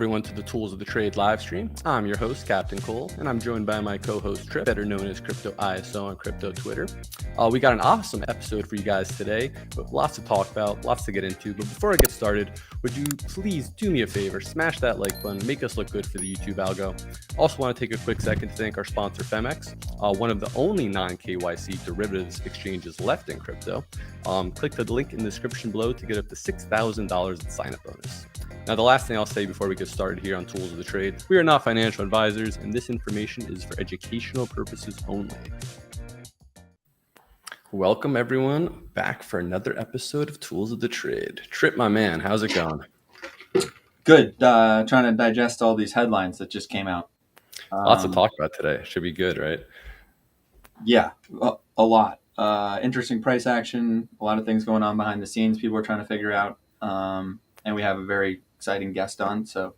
Everyone to the Tools of the Trade live stream. I'm your host, Captain Cole, and I'm joined by my co-host Trip, better known as Crypto ISO on Crypto Twitter. We got an awesome episode for you guys today, with lots to talk about, lots to get into. But before I get started, would you please do me a favor, smash that like button, make us look good for the YouTube algo. Also want to take a quick second to thank our sponsor, Phemex, one of the only non-KYC derivatives exchanges left in crypto. Click the link in the description below to get up to $6,000 in sign-up bonus. Now, the last thing I'll say before we get started here on Tools of the Trade, we are not financial advisors, and this information is for educational purposes only. Welcome, everyone, back for another episode of Tools of the Trade. Trip, my man, how's it going? Good. Trying to digest all these headlines that just came out. Lots to talk about today. Should be good, right? Yeah, a lot. Interesting price action, a lot of things going on behind the scenes people are trying to figure out. And we have a very exciting guest on, so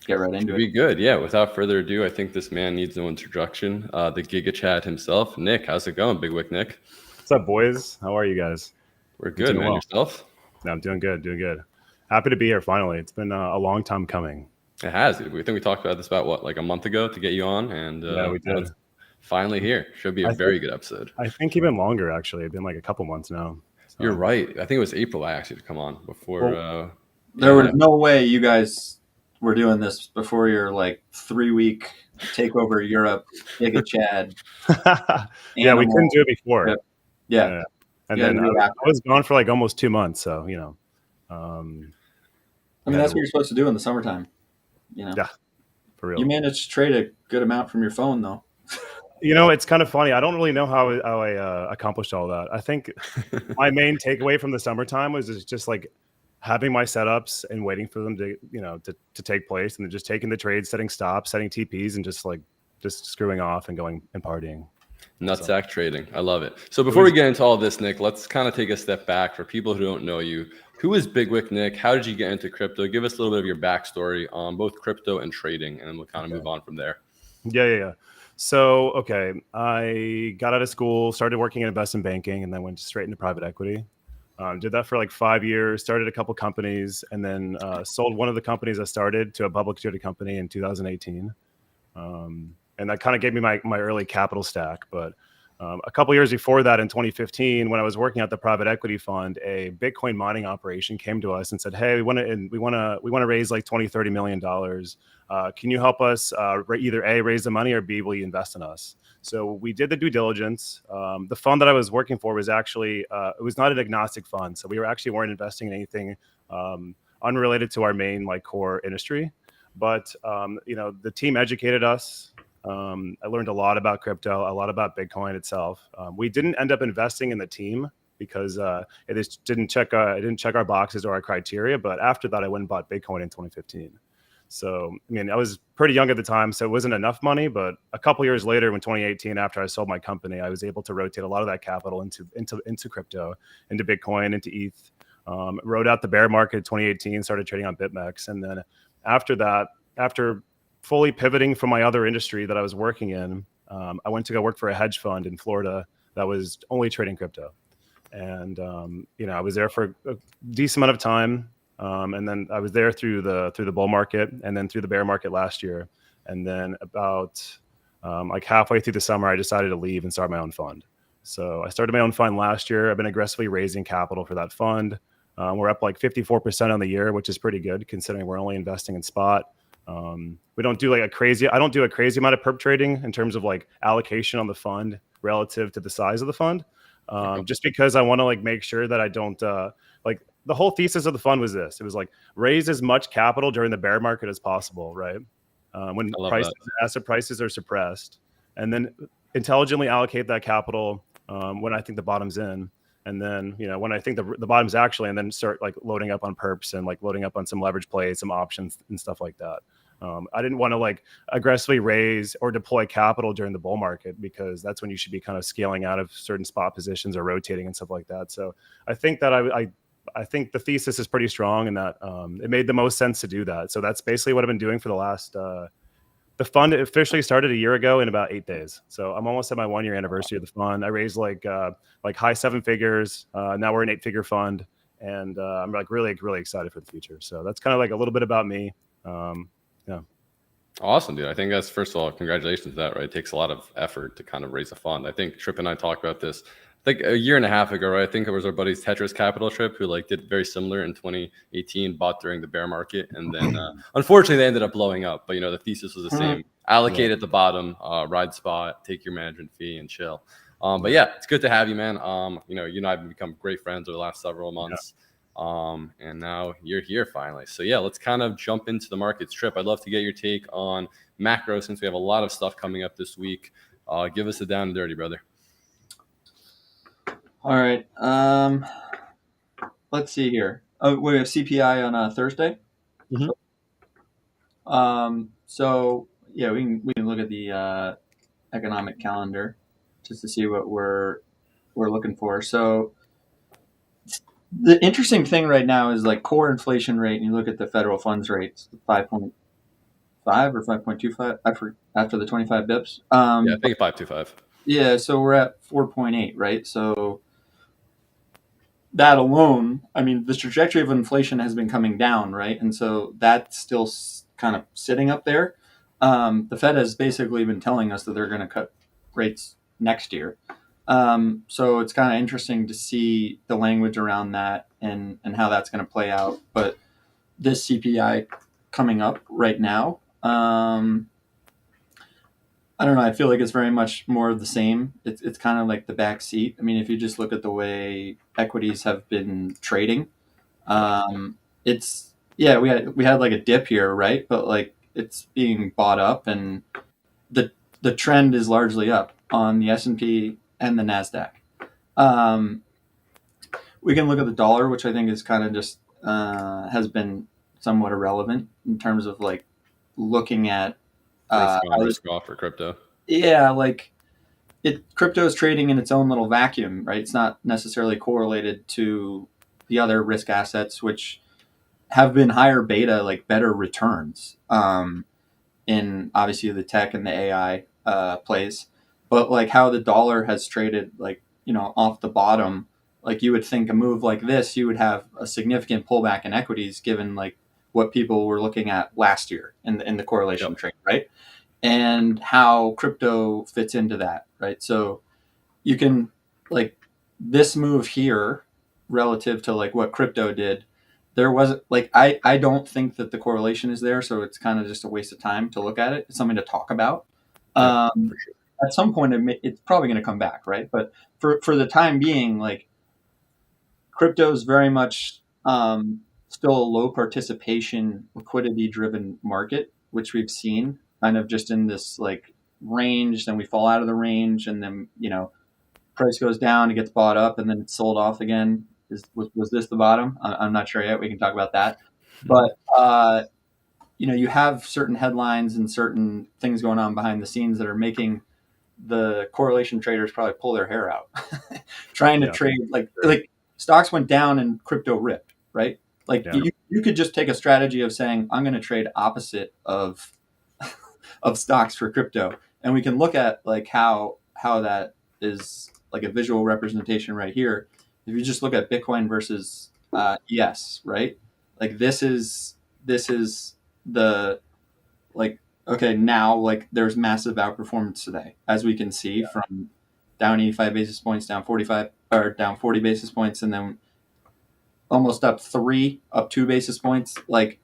get right into it. Be good. Yeah, without further ado, I think this man needs no introduction. The Giga Chad himself. Nick, how's it going, BigWickNick? What's up, boys? How are you guys? We're good, man. Well. Yourself? No, I'm doing good, Happy to be here finally. It's been a long time coming. It has. I think we talked about this about, like a month ago to get you on, and yeah, we did. Finally here. Should be a very good episode. I think even longer, actually. It's been like a couple months now. So. You're right. I think it was April I asked you to come on before. There was no way you guys were doing this before your 3-week takeover Europe, Giga Chad. Yeah, we couldn't do it before. Yeah. And then I was gone for almost 2 months. So, I mean, that's what you're supposed to do in the summertime. Yeah, for real. You managed to trade a good amount from your phone, though. It's kind of funny. I don't really know how I accomplished all that. I think my main takeaway from the summertime was just having my setups and waiting for them to take place, and then just taking the trades, setting stops, setting TPs, and just screwing off and going and partying. Nutsack trading. I love it. So before we get into all this, Nick, let's kind of take a step back for people who don't know you. Who is BigWickNick? How did you get into crypto? Give us a little bit of your backstory on both crypto and trading, and then we'll kind of move on from there. Yeah. So, I got out of school, started working in investment banking, and then went straight into private equity. Did that for 5 years, started a couple companies, and then sold one of the companies I started to a public traded company in 2018. And that kind of gave me my early capital stack. But a couple years before that, in 2015, when I was working at the private equity fund, a Bitcoin mining operation came to us and said, "Hey, we want to raise $20-30 million. Can you help us either A, raise the money, or B, will you invest in us?" So we did the due diligence. The fund that I was working for was actually it was not an agnostic fund, so we weren't investing in anything unrelated to our main core industry. But the team educated us. I learned a lot about crypto, a lot about Bitcoin itself. We didn't end up investing in the team because it just didn't check our boxes or our criteria. But after that, I went and bought Bitcoin in 2015. So, I was pretty young at the time, so it wasn't enough money. But a couple years later, in 2018, after I sold my company, I was able to rotate a lot of that capital into crypto, into Bitcoin, into ETH. Rode out the bear market in 2018, started trading on BitMEX. And then after that, after fully pivoting from my other industry that I was working in, I went to go work for a hedge fund in Florida that was only trading crypto. And, I was there for a decent amount of time. And then I was there through the bull market and then through the bear market last year. And then about halfway through the summer, I decided to leave and start my own fund. So I started my own fund last year. I've been aggressively raising capital for that fund. We're up 54% on the year, which is pretty good considering we're only investing in spot. We don't do I don't do a crazy amount of perp trading in terms of allocation on the fund relative to the size of the fund. Just because I want to make sure that I don't the whole thesis of the fund was this. It was raise as much capital during the bear market as possible, right? When asset prices are suppressed, and then intelligently allocate that capital when I think the bottom's in. And then, when I think the bottom's actually, and then start loading up on perps and loading up on some leverage plays, some options and stuff like that. I didn't want to aggressively raise or deploy capital during the bull market because that's when you should be kind of scaling out of certain spot positions or rotating and stuff like that. So I think that I think the thesis is pretty strong and that it made the most sense to do that. So that's basically what I've been doing for the last the fund officially started a year ago in about 8 days. So I'm almost at my 1 year anniversary of the fund. I raised high 7 figures. Now we're an 8-figure fund, and I'm really, really excited for the future. So that's kind of a little bit about me. Yeah. Awesome, dude. I think that's, first of all, congratulations to that, right? It takes a lot of effort to kind of raise a fund. I think Tripp and I talked about this, I think a year and a half ago, right? I think it was our buddy's Tetris Capital Trip who like did very similar in 2018, bought during the bear market. And then unfortunately they ended up blowing up. But, the thesis was the same. Allocate at the bottom, ride spot, take your management fee and chill. But yeah, it's good to have you, man. You and I have become great friends over the last several months. And now you're here finally. So yeah, let's kind of jump into the markets. Trip, I'd love to get your take on macro since we have a lot of stuff coming up this week. Give us the down and dirty, brother. All right. Let's see here. We have CPI on Thursday. So yeah, we can look at the economic calendar just to see what we're looking for. So the interesting thing right now is like core inflation rate, and you look at the federal funds rates, 5.5 or 5.25 after the 25 bips. Yeah, I think 5.25. Yeah, so we're at 4.8, right? So that alone, I mean, the trajectory of inflation has been coming down, right? And so that's still kind of sitting up there. The Fed has basically been telling us that they're going to cut rates next year. So it's kind of interesting to see the language around that and how that's going to play out. But this CPI coming up right now, I don't know. I feel like it's very much more of the same. It's kind of like the back seat. I mean, if you just look at the way equities have been trading, it's we had like a dip here, right? But like it's being bought up, and the trend is largely up on the S&P and the Nasdaq. We can look at the dollar, which I think is kind of just has been somewhat irrelevant in terms of like looking at risk off for crypto. Yeah, like crypto is trading in its own little vacuum, right? It's not necessarily correlated to the other risk assets, which have been higher beta, like better returns in obviously the tech and the AI plays. But like how the dollar has traded, like, off the bottom, like you would think a move like this, you would have a significant pullback in equities given like what people were looking at last year in the correlation trade, right? And how crypto fits into that, right? So you can like this move here relative to like what crypto did. There wasn't like I don't think that the correlation is there, so it's kind of just a waste of time to look at it. It's something to talk about. For sure. At some point, it's probably going to come back, right? But for the time being, like crypto is very much still a low participation, liquidity driven market, which we've seen kind of just in this like range. Then we fall out of the range, and then price goes down, it gets bought up, and then it's sold off again. Was this the bottom? I'm not sure yet. We can talk about that. But you have certain headlines and certain things going on behind the scenes that are making the correlation traders probably pull their hair out, trying to trade like stocks went down and crypto ripped, right? Like you could just take a strategy of saying, I'm going to trade opposite of stocks for crypto. And we can look at like how that is like a visual representation right here. If you just look at Bitcoin versus ES, right? Like this is the like, okay, now like there's massive outperformance today, as we can see from down 85 basis points, down 45 or down 40 basis points, and then almost up 2 basis points. Like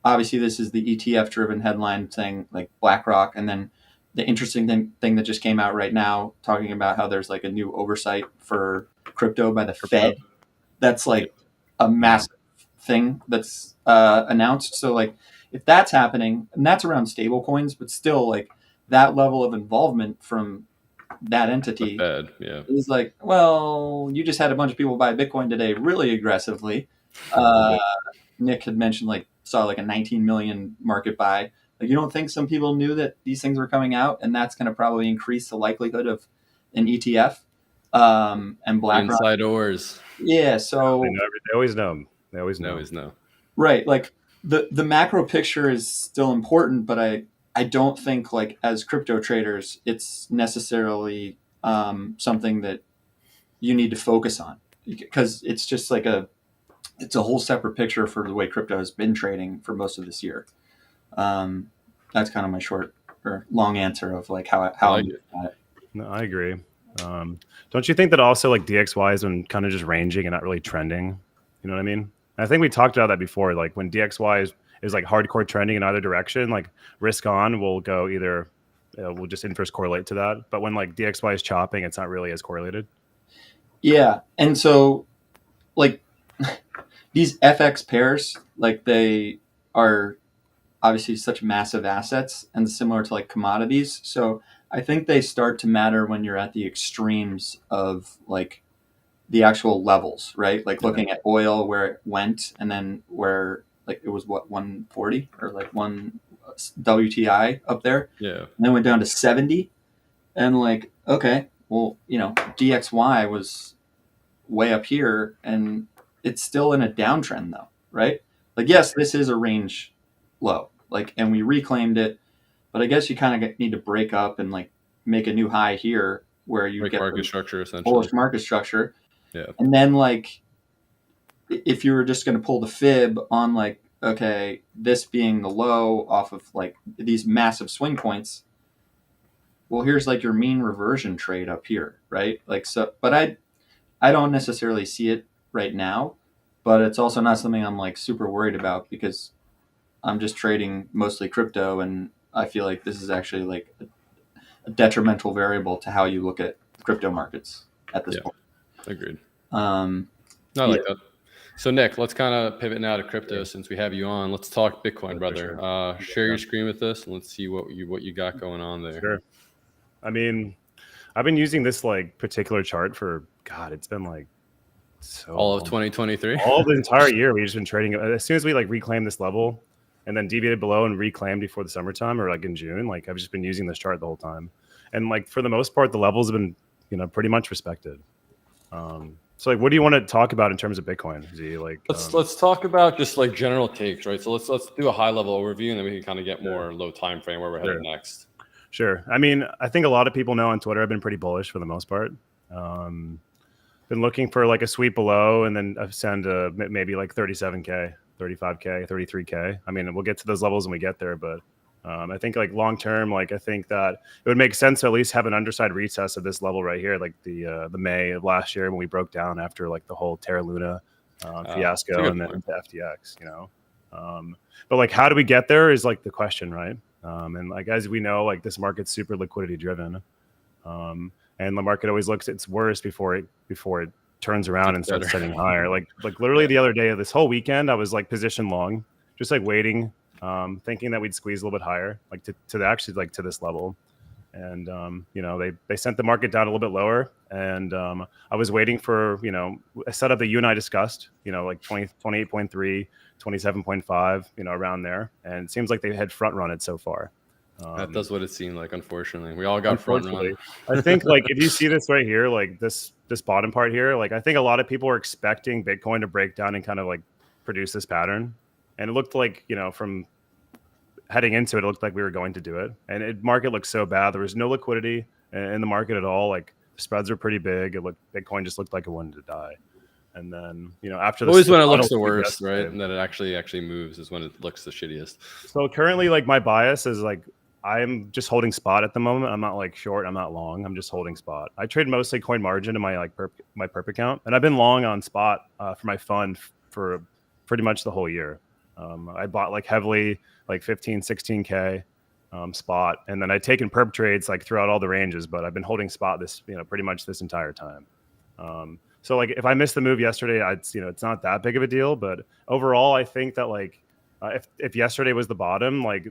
obviously this is the ETF driven headline saying like BlackRock. And then the interesting thing that just came out right now talking about how there's like a new oversight for crypto by the Fed. That's like a massive thing that's announced. So like if that's happening, and that's around stable coins, but still like that level of involvement from that entity is like, well, you just had a bunch of people buy Bitcoin today really aggressively. Nick had mentioned saw like a 19 million market buy. Like you don't think some people knew that these things were coming out, and that's going to probably increase the likelihood of an ETF and BlackRock. Insiders. Yeah, so they always know. They always know. Right, like the macro picture is still important, but I don't think like as crypto traders it's necessarily something that you need to focus on, because it's just like it's a whole separate picture for the way crypto has been trading for most of this year. That's kind of my short or long answer of like how I I'm like looking it. at it. No, I agree. Don't you think that also like DXY has been kind of just ranging and not really trending? You know what I mean? I think we talked about that before. Like when DXY is like hardcore trending in either direction, like risk on will go either, we'll just inverse correlate to that. But when like DXY is chopping, it's not really as correlated. Yeah, and so like these FX pairs, like they are obviously such massive assets and similar to like commodities. So I think they start to matter when you're at the extremes of like the actual levels, right? Like Yeah. looking at oil where it went and then where like it was what 140 or like one WTI up there, Yeah. and then went down to 70, and like okay, well DXY was way up here and it's still in a downtrend though, right? Like yes, this is a range low, like, and we reclaimed it, but I guess you kind of need to break up and like make a new high here where you Like get market the structure, essentially. bullish market structure. Yeah. And then like if you were just going to pull the fib on like okay, this being the low off of like these massive swing points, well here's like your mean reversion trade up here, right? Like so, but I don't necessarily see it right now, but it's also not something I'm like super worried about because I'm just trading mostly crypto, and I feel like this is actually like a detrimental variable to how you look at crypto markets at this Yeah. point. Agreed. Um, I yeah. like that. So Nick, let's kind of pivot now to crypto since we have you on. Let's talk Bitcoin, For brother. sure. Share your screen with us and let's see what you got going on there. Sure. I mean, I've been using this like particular chart for God. It's been like so All of long. 2023. All the entire year we've just been trading. As soon as we like reclaimed this level and then deviated below and reclaimed before the summertime or like in June, like I've just been using this chart the whole time. And like for the most part, the levels have been, pretty much respected. So like, what do you want to talk about in terms of Bitcoin? Z? Like, Let's talk about just like general takes, right? So let's do a high level overview and then we can kind of get more low time frame where we're headed next. Sure. I mean, I think a lot of people know on Twitter I've been pretty bullish for the most part. Been looking for like a sweep below and then ascend to maybe like 37K, 35K, 33K. I mean, we'll get to those levels when we get there, but I think like long term, like I think that it would make sense to at least have an underside retest of this level right here, like the May of last year when we broke down after like the whole Terra Luna fiasco and then into FTX, but like how do we get there is like the question, right? And like as we know, like this market's super liquidity driven, and the market always looks its worst before it turns around and starts setting higher. Like literally the other day of this whole weekend, I was like position long, just like waiting, thinking that we'd squeeze a little bit higher, like to actually like to this level. And they sent the market down a little bit lower, and I was waiting for a setup that you and I discussed, like 28.3, 27.5, around there, and it seems like they had front run it so far. That does what it seemed like. Unfortunately, we all got front run. I think like if you see this right here, like this bottom part here, like I think a lot of people are expecting Bitcoin to break down and kind of like produce this pattern, and it looked like from heading into it, it looked like we were going to do it. And the market looked so bad. There was no liquidity in the market at all. Like the spreads were pretty big. Bitcoin just looked like it wanted to die. And then, after this, always when it looks the worst, right? And then it actually moves is when it looks the shittiest. So currently, like my bias is like I'm just holding spot at the moment. I'm not like short. I'm not long. I'm just holding spot. I trade mostly coin margin in my like my perp account, and I've been long on spot for my fund for pretty much the whole year. I bought like heavily like 15, 16K spot. And then I'd taken perp trades like throughout all the ranges, but I've been holding spot this, pretty much this entire time. So like if I missed the move yesterday, it's not that big of a deal, but overall, I think that like if yesterday was the bottom, like,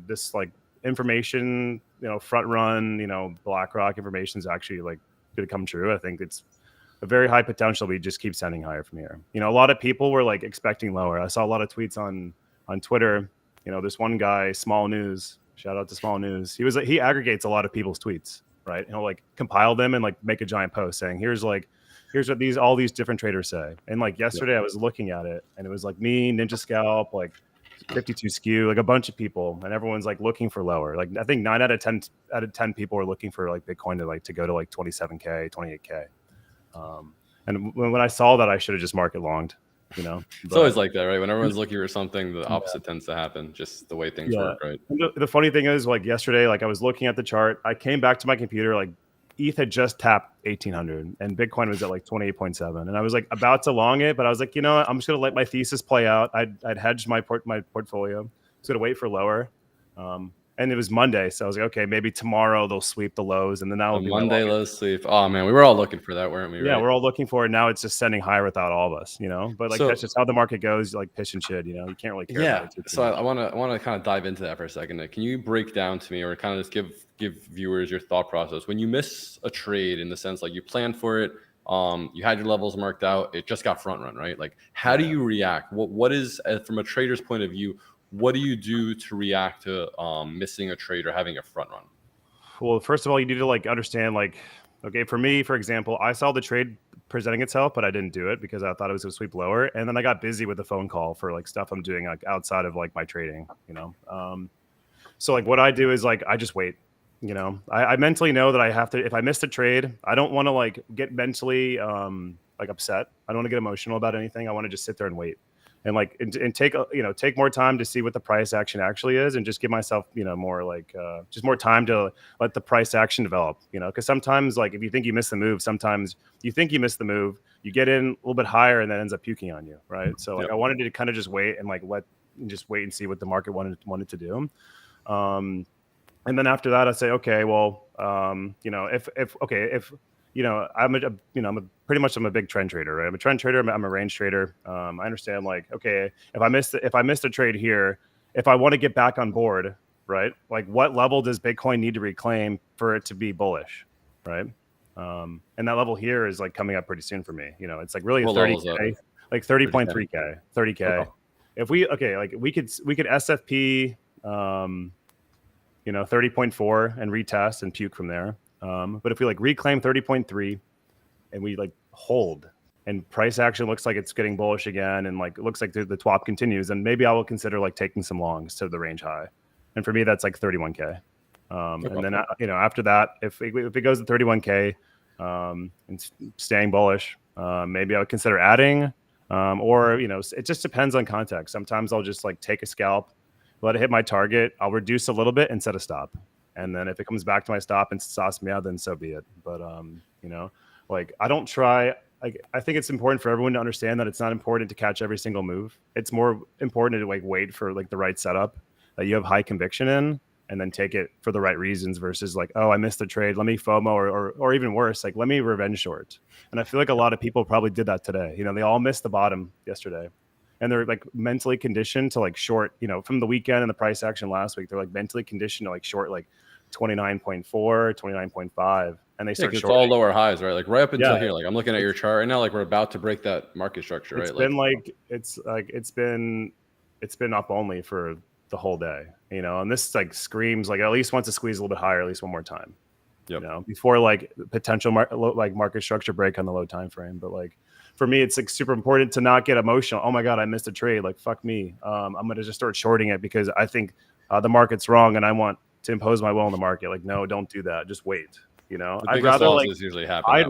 this like information, front run, BlackRock information is actually like going to come true. I think it's a very high potential. We just keep sending higher from here. A lot of people were like expecting lower. I saw a lot of tweets on Twitter. This one guy, Small News, shout out to Small News. He aggregates a lot of people's tweets, right? He'll like compile them and like make a giant post saying, here's what all these different traders say. And like yesterday I was looking at it and it was like me, Ninja Scalp, like 52 skew, like a bunch of people, and everyone's like looking for lower. Like I think 9 out of 10 people are looking for like Bitcoin to go to like 27K, 28K. And when I saw that, I should have just market longed. you know. It's always like that, right? When everyone's looking for something, the opposite Yeah. tends to happen, just the way things Yeah. work, right? And the funny thing is, like yesterday, like I was looking at the chart, I came back to my computer, like ETH had just tapped 1800 and Bitcoin was at like 28.7. And I was like about to long it, but I was like, you know what? I'm just going to let my thesis play out. I'd hedged my portfolio. I was going to wait for lower. And it was Monday. So I was like, okay, maybe tomorrow they'll sweep the lows and then that will A be my Monday longest. low sweep. Oh man, we were all looking for that, weren't we? Yeah, Right? we're all looking for it. Now it's just sending higher without all of us, you know. But like So- that's just how the market goes, like pish and shit, you know. You can't really care about Yeah. it too So much. I want to kind of dive into that for a second. Nick. Can you break down to me, or kind of just give viewers your thought process when you miss a trade, in the sense like you planned for it, you had your levels marked out, it just got front run, right? Like how do you react? What is, from a trader's point of view, what do you do to react to missing a trade or having a front run? Well, first of all, you need to like understand, like, okay, for me, for example, I saw the trade presenting itself, but I didn't do it because I thought it was going to sweep lower. And then I got busy with the phone call for like stuff I'm doing like outside of like my trading, you know? So like what I do is like, I just wait, you know, I mentally know that I have to, if I missed a trade, I don't want to like get mentally like upset. I don't want to get emotional about anything. I want to just sit there and wait. And like and take take more time to see what the price action actually is, and just give myself more like just more time to let the price action develop, because sometimes like if you think you miss the move, sometimes you think you missed the move, you get in a little bit higher and that ends up puking on you, right? So like I wanted to kind of just wait and like just wait and see what the market wanted to do. And then after that I say, okay, well, if I'm a big trend trader, right? I'm a trend trader. I'm a range trader. I understand, like, okay, if I missed a trade here, if I want to get back on board, right? Like, what level does Bitcoin need to reclaim for it to be bullish, right? And that level here is like coming up pretty soon for me. It's like really a 30K, like 30.3K, 30K. Okay. If we could SFP, 30.4 and retest and puke from there. But if we like reclaim 30.3 and we like hold and price action looks like it's getting bullish again, and like it looks like the twop continues, then maybe I will consider like taking some longs to the range high. And for me, that's like 31K. And then, after that, if it goes to 31K and staying bullish, maybe I would consider adding, or, it just depends on context. Sometimes I'll just like take a scalp, let it hit my target. I'll reduce a little bit and set a stop. And then if it comes back to my stop and sauce me out, then so be it. But, like I don't try. Like, I think it's important for everyone to understand that it's not important to catch every single move. It's more important to like wait for like the right setup that you have high conviction in, and then take it for the right reasons versus like, oh, I missed the trade, let me FOMO, or even worse, like let me revenge short. And I feel like a lot of people probably did that today. They all missed the bottom yesterday. And they're like mentally conditioned to like short, from the weekend and the price action last week, they're like mentally conditioned to like short like 29.4, 29.5. And they start it's shorting. all lower highs, right? Like right up until here. Like I'm looking at your chart right now, like we're about to break that market structure, right? It's been up only for the whole day, and this like screams like at least wants to squeeze a little bit higher, at least one more time, before like potential market structure break on the low time frame. But like, for me, it's like super important to not get emotional. Oh my God, I missed a trade. Like, fuck me. I'm going to just start shorting it because I think the market's wrong and I want to impose my will on the market. Like, no, don't do that. Just wait. I'd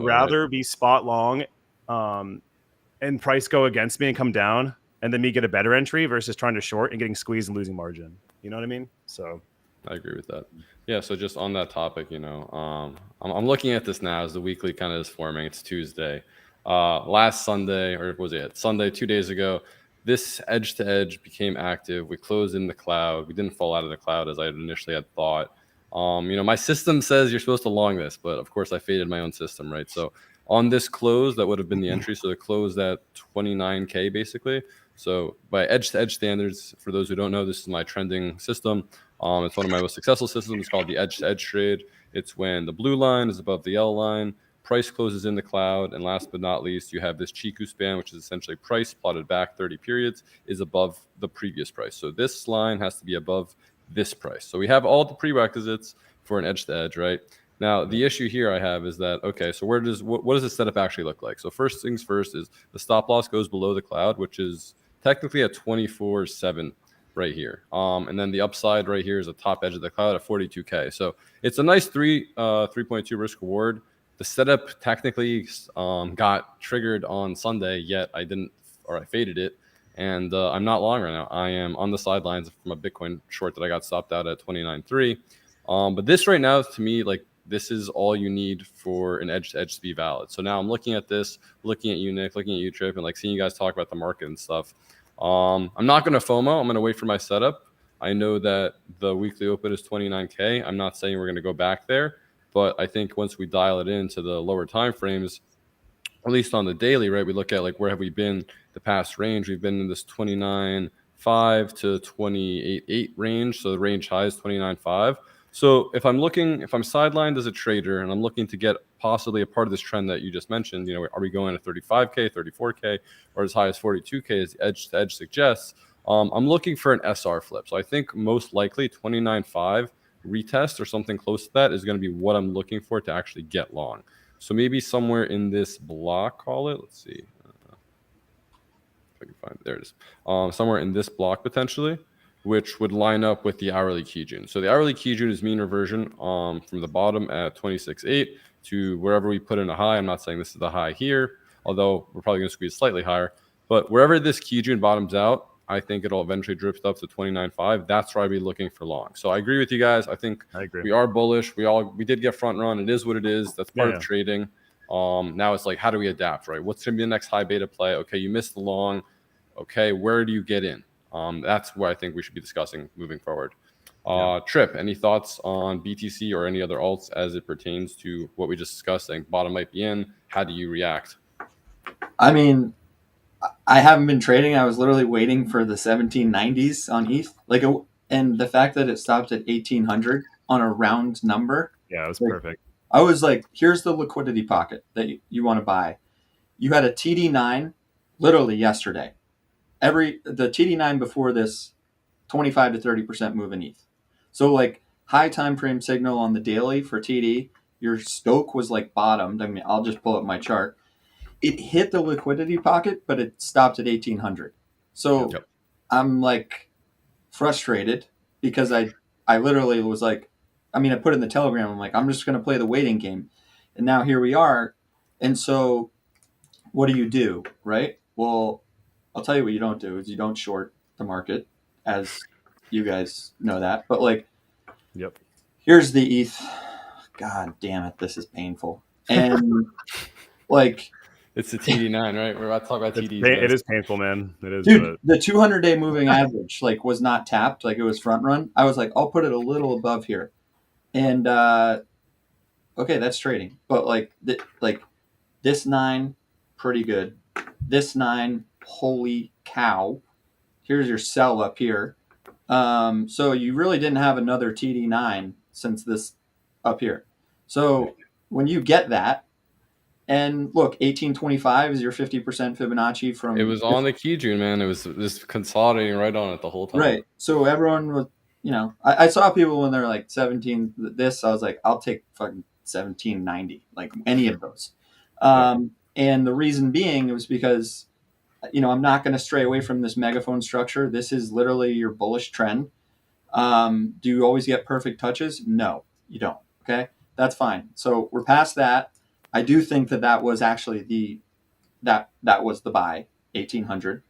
rather be spot long and price go against me and come down and then me get a better entry versus trying to short and getting squeezed and losing margin. You know what I mean? So I agree with that. Yeah. So just on that topic, I'm looking at this now as the weekly kind of is forming. It's Tuesday. Last Sunday, or was it Sunday 2 days ago, this edge to edge became active. We closed in the cloud. We didn't fall out of the cloud as I initially had thought. My system says you're supposed to long this, but of course I faded my own system, right? So on this close, that would have been the entry. So the close at 29K basically. So by edge to edge standards, for those who don't know, this is my trending system. It's one of my most successful systems. It's called the edge to edge trade. It's when the blue line is above the L line, price closes in the cloud, and last but not least, you have this Chiku span, which is essentially price plotted back 30 periods, is above the previous price. So this line has to be above this price. So we have all the prerequisites for an edge to edge, right? Now, the issue here I have is that, okay, so what does the setup actually look like? So first things first is the stop loss goes below the cloud, which is technically at 24.7 right here. And then the upside right here is the top edge of the cloud at 42K. So it's a nice 3.2 risk reward. The setup technically got triggered on Sunday, yet I didn't or I faded it. And I'm not long right now. I am on the sidelines from a Bitcoin short that I got stopped out at 29.3. But this right now, to me, like this is all you need for an edge to edge to be valid. So now I'm looking at this, looking at you, Nick, looking at you, Trip, and like seeing you guys talk about the market and stuff. I'm not going to FOMO. I'm going to wait for my setup. I know that the weekly open is 29K. I'm not saying we're going to go back there, but I think once we dial it into the lower time frames, at least on the daily, right, we look at like where have we been the past range. We've been in this 29.5 to 28.8 range. So the range high is 29.5. So if I'm sidelined as a trader and I'm looking to get possibly a part of this trend that you just mentioned, you know, are we going to 35K, 34K, or as high as 42K as the edge to edge suggests? I'm looking for an SR flip. So I think most likely 29.5 retest or something close to that is going to be what I'm looking for to actually get long. So maybe somewhere in this block, call it, let's see. If I can find it. There it is. Somewhere in this block potentially, which would line up with the hourly Kijun. So the hourly Kijun is mean reversion from the bottom at 26.8 to wherever we put in a high. I'm not saying this is the high here, although we're probably going to squeeze slightly higher. But wherever this Kijun bottoms out, I think it'll eventually drift up to 29.5. That's where I'd be looking for long. So I agree with you guys. I think we are bullish. We did get front run. It is what it is. That's part of trading. Now it's like, how do we adapt, right? What's going to be the next high beta play? Okay, you missed the long. Okay, where do you get in? That's where I think we should be discussing moving forward. Trip, any thoughts on BTC or any other alts as it pertains to what we just discussed? I think bottom might be in. How do you react? I mean, I haven't been trading. I was literally waiting for the 1790s on ETH. And the fact that it stopped at 1800 on a round number. Yeah, it was perfect. I was like, here's the liquidity pocket that you want to buy. You had a TD9 literally yesterday. The TD9 before this, 25 to 30% move in ETH. So like high time frame signal on the daily for TD, your Stoke was like bottomed. I mean, I'll just pull up my chart. It hit the liquidity pocket, but it stopped at 1800. So I'm like frustrated because I literally was like, I put in the Telegram, I'm like, I'm just going to play the waiting game. And now here we are. And so what do? Right? Well, I'll tell you what you don't do is you don't short the market, as you guys know that. But like, here's the ETH. God damn it, this is painful. And like, it's the TD9, right? We're about to talk about TDs. It is painful, man. It is. Dude, the 200-day moving average was not tapped, like it was front run. I was like, I'll put it a little above here, and okay, that's trading. But like this 9, pretty good. This 9, holy cow! Here's your sell up here. So you really didn't have another TD9 since this up here. So when you get that. And look, 1825 is your 50% Fibonacci from. It was on the Kijun, man. It was just consolidating right on it the whole time. Right. So everyone was, I saw people when they're like 17. This, I was like, I'll take fucking 1790, like any of those. And the reason being, it was because, I'm not going to stray away from this megaphone structure. This is literally your bullish trend. Do you always get perfect touches? No, you don't. Okay, that's fine. So we're past that. I do think that was actually that was the buy, 1800.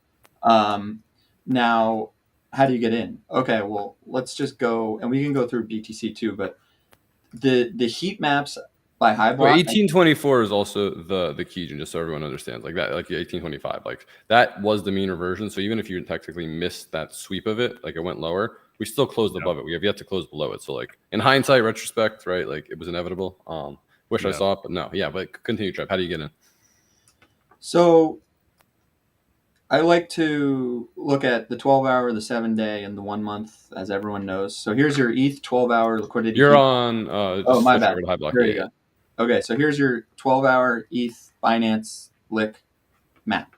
Now, how do you get in? Okay, well, let's just go, and we can go through BTC too, but the heat maps by Hyblock. 1824 is also the Kijun, just so everyone understands. Like that, like 1825, like that was the mean reversion. So even if you technically missed that sweep of it, like it went lower, we still closed above it. We have yet to close below it. So like in hindsight, retrospect, right? Like it was inevitable. Wish I saw it, but no. Yeah, but continue, Trev. How do you get in? So I like to look at the 12-hour, the 7-day, and the 1 month, as everyone knows. So here's your ETH 12-hour liquidity. You're on. My bad. Hyblock. There you go. Okay, so here's your 12-hour ETH Binance Lick map.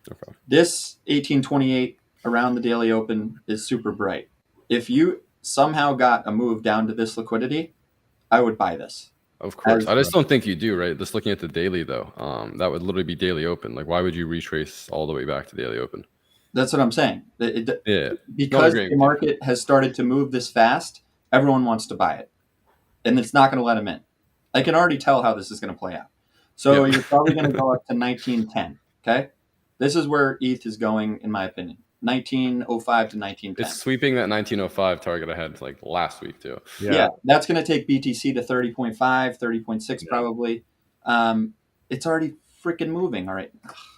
Okay. This 1828 around the daily open is super bright. If you somehow got a move down to this liquidity, I would buy this. Of course. I just don't think you do, right? Just looking at the daily, though, that would literally be daily open. Like, why would you retrace all the way back to daily open? That's what I'm saying. Because the market has started to move this fast, everyone wants to buy it. And it's not going to let them in. I can already tell how this is going to play out. So you're probably going to go up to 1910, okay? This is where ETH is going, in my opinion. 1905 to 1910. It's sweeping that 1905 target I had like last week too. Yeah, that's going to take BTC to 30.5, 30.6 probably. It's already freaking moving. All right.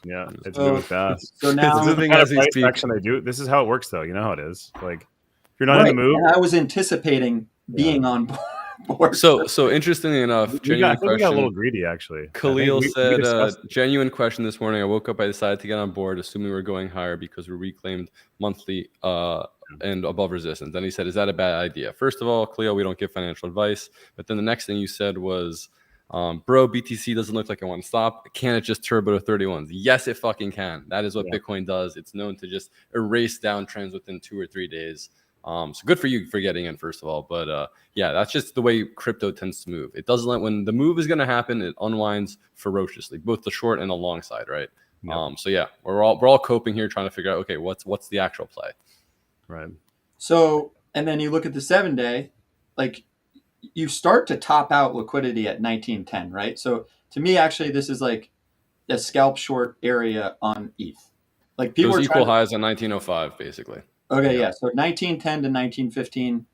Yeah, it's moving fast. So now It's moving kind as of we price speak. action they do. This is how it works, though. You know how it is. Like, if you're not in the move, and I was anticipating being on board. So interestingly enough, I genuine think we got a little question. greedy, actually. Khalil we said, discussed it. genuine question this morning. I woke up, I decided to get on board, assuming we were going higher because we reclaimed monthly and above resistance. Then he said, is that a bad idea? First of all, Khalil, we don't give financial advice. But then the next thing you said was, bro, BTC doesn't look like it wants to stop. Can it just turbo to 31s? Yes, it fucking can. That is what Bitcoin does. It's known to just erase downtrends within 2 or 3 days. So good for you for getting in, first of all. But yeah, that's just the way crypto tends to move. It doesn't when the move is going to happen, it unwinds ferociously, both the short and the long side, right? Yep. So yeah, we're all coping here, trying to figure out, okay, what's the actual play, right? So, and then you look at the 7-day, like you start to top out liquidity at 1910, right? So to me, actually, this is like a scalp short area on ETH. Like people those are equal highs on 1905, basically. Okay, yeah. So 1910 to 1915,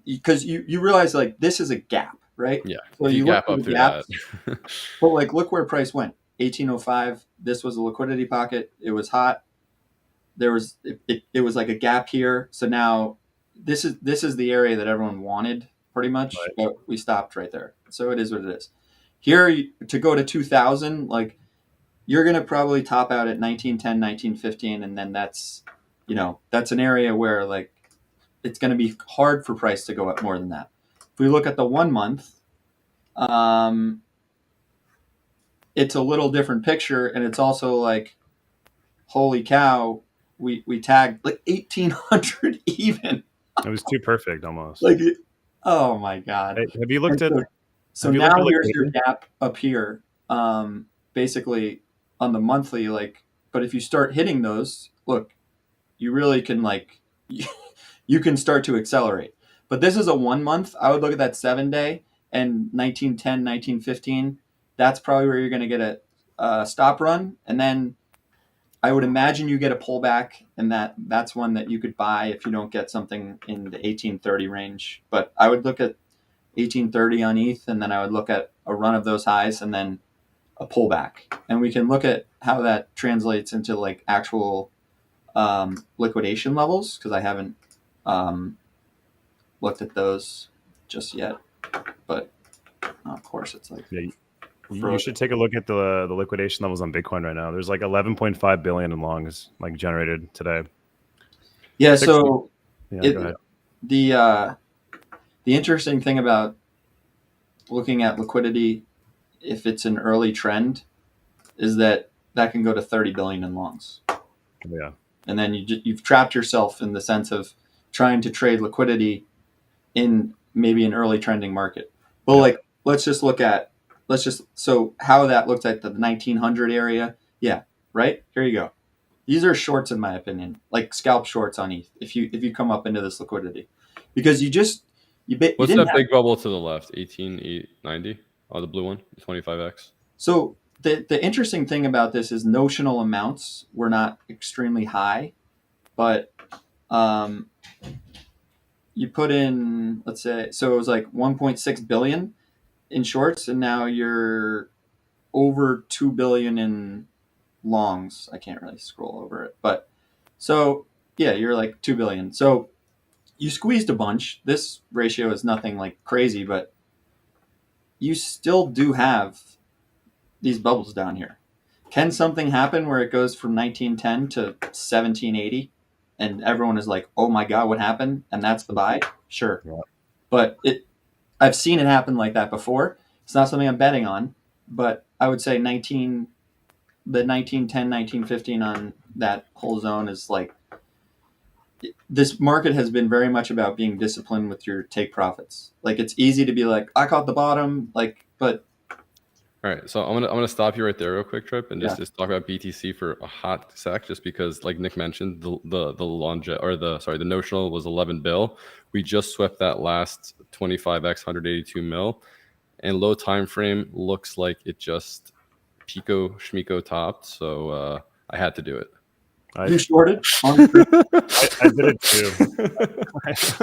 because you realize like this is a gap, right? Yeah. So you gap look up through through gaps, that. but like look where price went. 1805. This was a liquidity pocket. It was hot. There was it was like a gap here. So now this is the area that everyone wanted pretty much, but we stopped right there. So it is what it is. Here to go to 2000, like you're gonna probably top out at 1910, 1915, and then that's an area where like it's going to be hard for price to go up more than that. If we look at the 1 month, it's a little different picture, and it's also like, holy cow, we tagged like 1800 even. It was too perfect almost. Like, oh my god! Hey, have you looked at? So now here's your gap up here, basically on the monthly. Like, but if you start hitting those, look, you really can like. You can start to accelerate. But this is a 1 month. I would look at that 7-day and 1910, 1915. That's probably where you're going to get a stop run. And then I would imagine you get a pullback, and that's one that you could buy if you don't get something in the 1830 range. But I would look at 1830 on ETH, and then I would look at a run of those highs and then a pullback. And we can look at how that translates into like actual liquidation levels, because I haven't looked at those just yet, but of course it's like you should take a look at the liquidation levels on Bitcoin right now. There's like 11.5 billion in longs like generated today. Yeah. So go ahead. The interesting thing about looking at liquidity, if it's an early trend, is that can go to 30 billion in longs. Yeah. And then you've trapped yourself in the sense of trying to trade liquidity in maybe an early trending market. Well, like so how that looks at the 1900 area. Yeah, right. Here you go. These are shorts, in my opinion, like scalp shorts on ETH. If you come up into this liquidity, because what's that big bubble to the left? 1890. Oh, the blue one, 25x. So the interesting thing about this is notional amounts were not extremely high, but you put in, let's say, so it was like 1.6 billion in shorts, and now you're over 2 billion in longs. I can't really scroll over it, but so yeah, you're like 2 billion. So you squeezed a bunch. This ratio is nothing like crazy, but you still do have these bubbles down here. Can something happen where it goes from 1910 to 1780 and everyone is like, oh my God, what happened? And that's the buy? Sure. Yeah. But I've seen it happen like that before. It's not something I'm betting on, but I would say the 1910, 1915 on that whole zone is like, this market has been very much about being disciplined with your take profits. Like, it's easy to be like, I caught the bottom, like, but. All right, so I'm gonna stop you right there real quick, Trip, and just talk about BTC for a hot sec, just because, like Nick mentioned, the notional was 11 bill. We just swept that last 25x 182 mil, and low time frame looks like it just Pico Schmico topped. So I had to do it. You shorted? I did it too.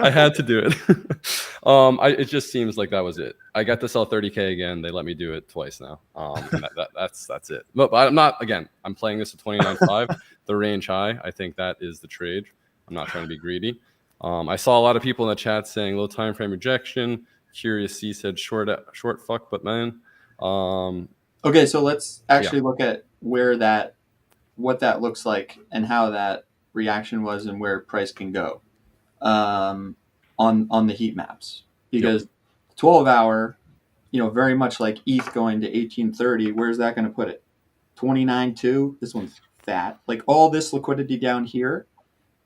I had to do it. It just seems like that was it. I got to sell 30K again. They let me do it twice now. And that's it. But I'm not, again, I'm playing this at 29.5, the range high. I think that is the trade. I'm not trying to be greedy. I saw a lot of people in the chat saying low time frame rejection. Curious C said short fuck, but man. Okay, so let's actually look at what that looks like and how that reaction was and where price can go on the heat maps. Because 12-hour, very much like ETH going to 1830, where's that going to put it? 29.2. This one's fat. Like all this liquidity down here,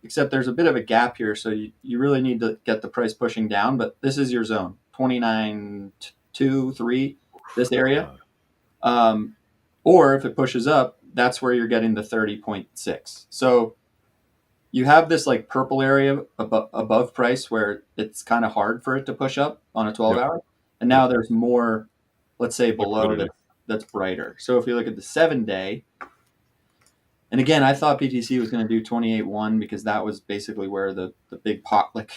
except there's a bit of a gap here, so you really need to get the price pushing down. But this is your zone, 29.2, 3, this area. Or if it pushes up, that's where you're getting the 30.6. So you have this like purple area above price where it's kind of hard for it to push up on a 12-hour. And now there's more, let's say, below that's brighter. So if you look at the 7-day, and again, I thought BTC was going to do 28.1 because that was basically where the big pot, like.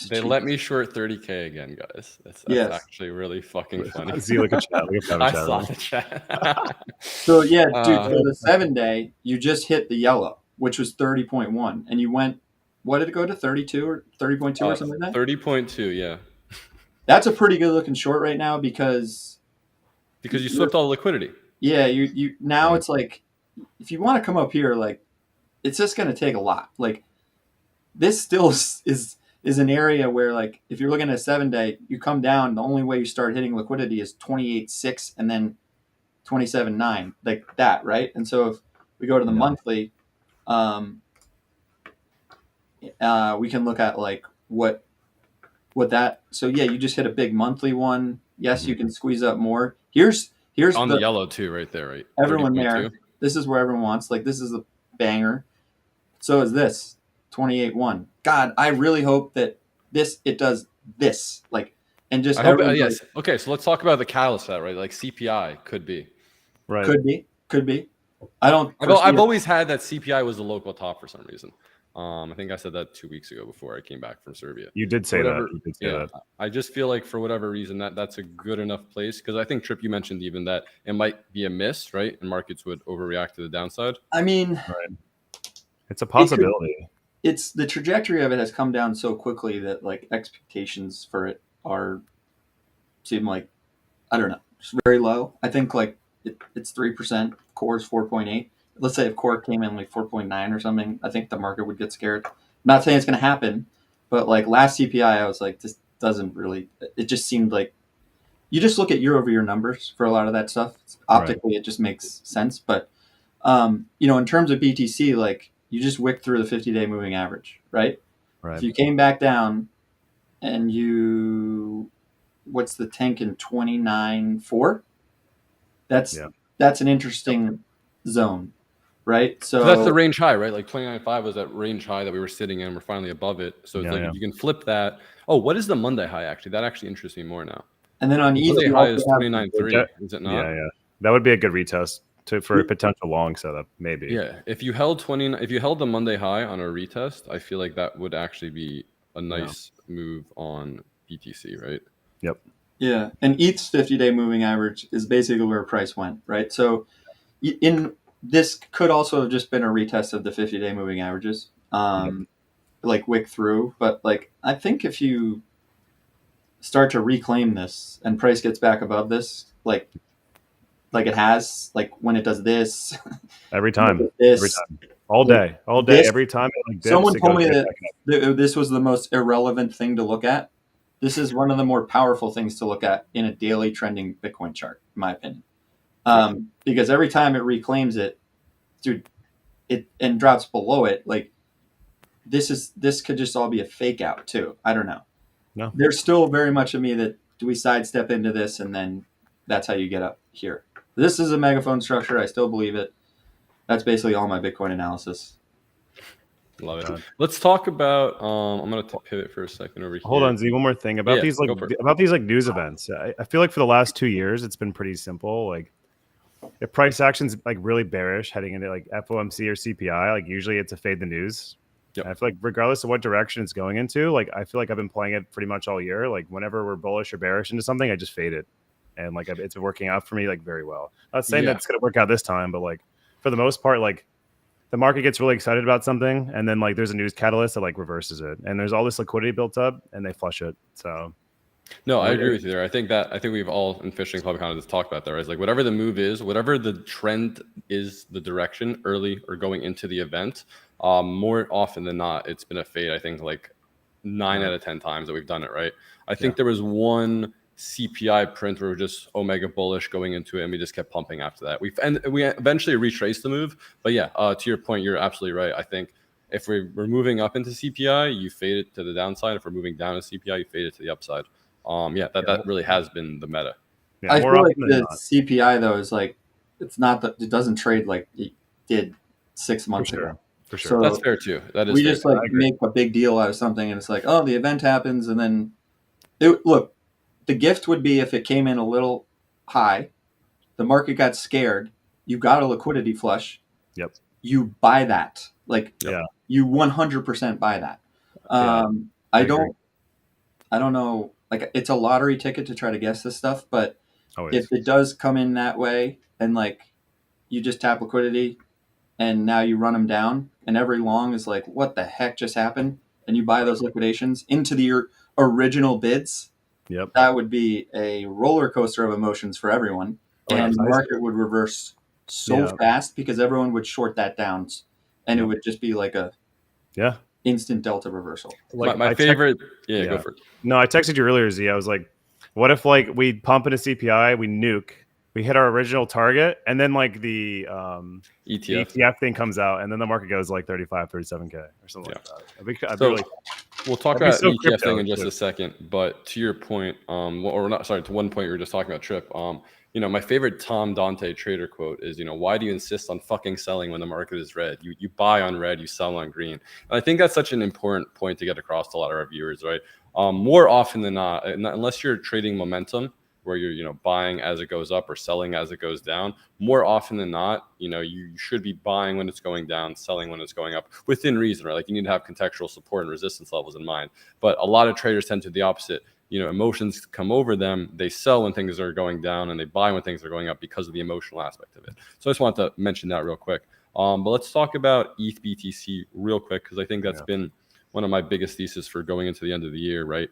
They let me short 30K again, guys. That's actually really fucking funny. See, look at chat. I saw the chat. So yeah, dude. So the 7-day, you just hit the yellow, which was 30.1, and you went. What did it go to? 32 or 30.2 or something like that. 30.2, yeah. That's a pretty good looking short right now because you swept all the liquidity. Yeah, you now it's like if you want to come up here, like it's just going to take a lot. Like this still is an area where, like, if you're looking at a 7-day, you come down. The only way you start hitting liquidity is 28.6 and then 27.9, like that, right? And so if we go to the monthly, we can look at like what that. So yeah, you just hit a big monthly one. Yes, you can squeeze up more. Here's on the yellow too, right there, right? Everyone there. This is where everyone wants. Like this is a banger. So is this 28.1. God, I really hope that it does this, like, and just I hope, yes. Like, okay, so let's talk about the catalyst of that, right? Like CPI could be, right? Could be. I've always had that CPI was the local top for some reason. I think I said that 2 weeks ago before I came back from Serbia. You did say that. You did say that. I just feel like for whatever reason that's a good enough place because I think Trip, you mentioned even that it might be a miss, right? And markets would overreact to the downside. I mean, it's a possibility. It's the trajectory of it has come down so quickly that like expectations for it seem like, I don't know, just very low. I think like it's 3%, core is 4.8. Let's say if core came in like 4.9 or something, I think the market would get scared. I'm not saying it's going to happen, but like last CPI, I was like, this doesn't really, it just seemed like you just look at year over year numbers for a lot of that stuff. Optically, it just makes sense. But, in terms of BTC, like you just wick through the 50-day moving average, right? If you came back down and what's the tank in 29.4? That's an interesting zone. Right. So that's the range high, right? Like 29.5 was that range high that we were sitting in. We're finally above it. So it's if you can flip that. Oh, what is the Monday high actually? That actually interests me more now. And then on Monday high is 29.3. Is it not? Yeah. That would be a good retest for a potential long setup, maybe. Yeah. If you held the Monday high on a retest, I feel like that would actually be a nice move on BTC, right? Yep. Yeah. And ETH's 50-day moving average is basically where price went, right? So this could also have just been a retest of the 50-day moving averages, like wick through. But like, I think if you start to reclaim this and price gets back above this, like it has, like when it does this, every time, all day, every time. It dips, someone told me that this was the most irrelevant thing to look at. This is one of the more powerful things to look at in a daily trending Bitcoin chart, in my opinion. Because every time it reclaims it, dude, and drops below it, like this could just all be a fake out too. I don't know. No, there's still very much of me that do we sidestep into this and then that's how you get up here. This is a megaphone structure. I still believe it. That's basically all my Bitcoin analysis. Love it. Let's talk about. I'm going to pivot for a second over here. Hold on, Z. One more thing about these news events. I feel like for the last 2 years, it's been pretty simple. Like if price action's like really bearish heading into like FOMC or CPI, like usually it's a fade the news. Yep. And I feel like regardless of what direction it's going into, like I feel like I've been playing it pretty much all year. Like whenever we're bullish or bearish into something, I just fade it, and like it's been working out for me like very well. Not saying that it's gonna work out this time, but like for the most part, like the market gets really excited about something, and then like there's a news catalyst that like reverses it, and there's all this liquidity built up, and they flush it. So no, I agree with you there. I think we've all in fishing club kind of just talked about that, right? It's like whatever the move is, whatever the trend is, the direction early or going into the event, more often than not, it's been a fade. I think like 9 out of 10 times that we've done it, right? I think there was one CPI print where we're just omega bullish going into it, and we just kept pumping after that. We eventually retraced the move, but yeah, to your point, you're absolutely right. I think if we're moving up into CPI, you fade it to the downside. If we're moving down to CPI, you fade it to the upside. That really has been the meta. I feel like the CPI though is like, it's not that it doesn't trade like it did 6 months ago. For sure. So that's fair too. That is we just like make a big deal out of something, and it's like, oh, the event happens, and then look, the gift would be if it came in a little high, the market got scared, you got a liquidity flush. Yep. You buy that. Like you 100% buy that. I don't know. Like it's a lottery ticket to try to guess this stuff, but if it does come in that way, and like you just tap liquidity, and now you run them down, and every long is like, what the heck just happened? And you buy those liquidations into your original bids. Yep. That would be a roller coaster of emotions for everyone, and the market would reverse so fast because everyone would short that down, and it would just be like a instant delta reversal. Like my favorite. Go for it. No, I texted you earlier, Z. I was like, what if like we pump into CPI, we nuke, we hit our original target, and then like the ETF thing comes out, and then the market goes like 35, 37K or something like that. We'll talk about the ETF thing in just a second, but to your point, to one point you were just talking about, Trip. My favorite Tom Dante trader quote is, why do you insist on fucking selling when the market is red? You buy on red, you sell on green. And I think that's such an important point to get across to a lot of our viewers, right? More often than not, unless you're trading momentum, where you're buying as it goes up or selling as it goes down, more often than not, you should be buying when it's going down, selling when it's going up, within reason, right? Like you need to have contextual support and resistance levels in mind. But a lot of traders tend to do the opposite. Emotions come over them. They sell when things are going down, and they buy when things are going up because of the emotional aspect of it. So I just wanted to mention that real quick. But let's talk about ETH BTC real quick, because I think that's been one of my biggest theses for going into the end of the year, right?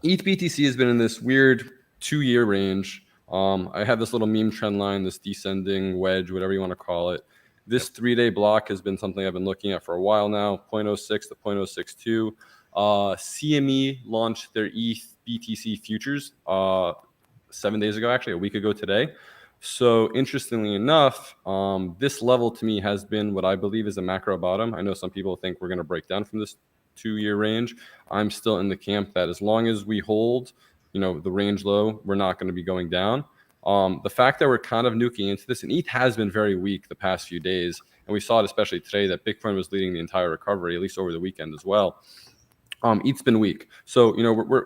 ETH BTC has been in this weird 2-year range. I have this little meme trend line, this descending wedge, whatever you want to call it. This 3-day block has been something I've been looking at for a while now, 0.06 to 0.062. CME launched their ETH BTC futures 7 days ago, actually, a week ago today. So interestingly enough, this level to me has been what I believe is a macro bottom. I know some people think we're going to break down from this 2-year range. I'm still in the camp that as long as we hold, the range low, we're not going to be going down. The fact that we're kind of nuking into this, and ETH has been very weak the past few days, and we saw it especially today that Bitcoin was leading the entire recovery, at least over the weekend as well. ETH's been weak. So,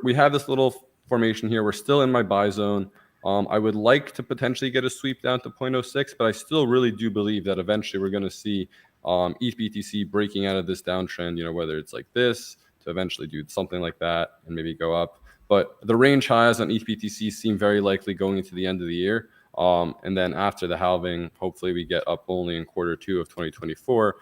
we have this little formation here. We're still in my buy zone. I would like to potentially get a sweep down to 0.06, but I still really do believe that eventually we're going to see ETH BTC breaking out of this downtrend, whether it's like this to eventually do something like that and maybe go up. But the range highs on ETH BTC seem very likely going into the end of the year. And then after the halving, hopefully we get up only in Q2 of 2024.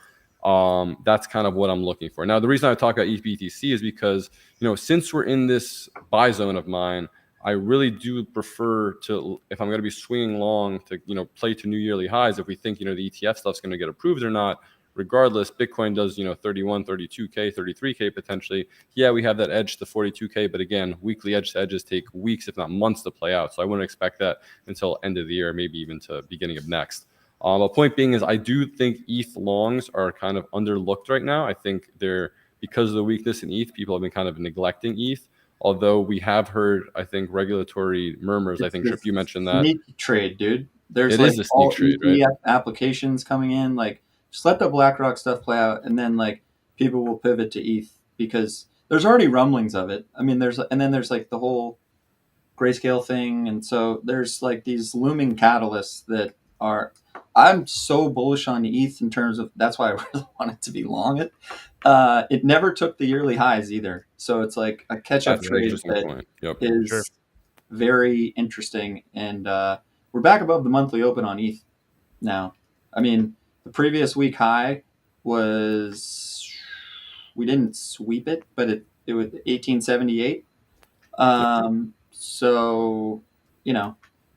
That's kind of what I'm looking for. Now, the reason I talk about ETH BTC is because, since we're in this buy zone of mine, I really do prefer to, if I'm going to be swinging long, to, play to new yearly highs. If we think, the ETF stuff's going to get approved or not, regardless, Bitcoin does, 31, 32K, 33K potentially. Yeah, we have that edge to 42K, but again, weekly edge to edges take weeks, if not months to play out. So I wouldn't expect that until end of the year, maybe even to beginning of next. The point being is I do think ETH longs are kind of underlooked right now. I think because of the weakness in ETH, people have been kind of neglecting ETH. Although we have heard, I think, regulatory murmurs. I think, Trip, you mentioned that. Sneak trade, dude. There's like all ETF applications coming in. Like, just let the BlackRock stuff play out, and then like people will pivot to ETH because there's already rumblings of it. I mean, there's like the whole grayscale thing, and so there's like these looming catalysts that are. I'm so bullish on ETH in terms of that's why I really wanted to be long it. It never took the yearly highs either, so it's like a catch-up That's an trade interesting that point. Yep. is Sure. very interesting, and we're back above the monthly open on ETH now. I mean, the previous week high was, we didn't sweep it, but it was 1878. So,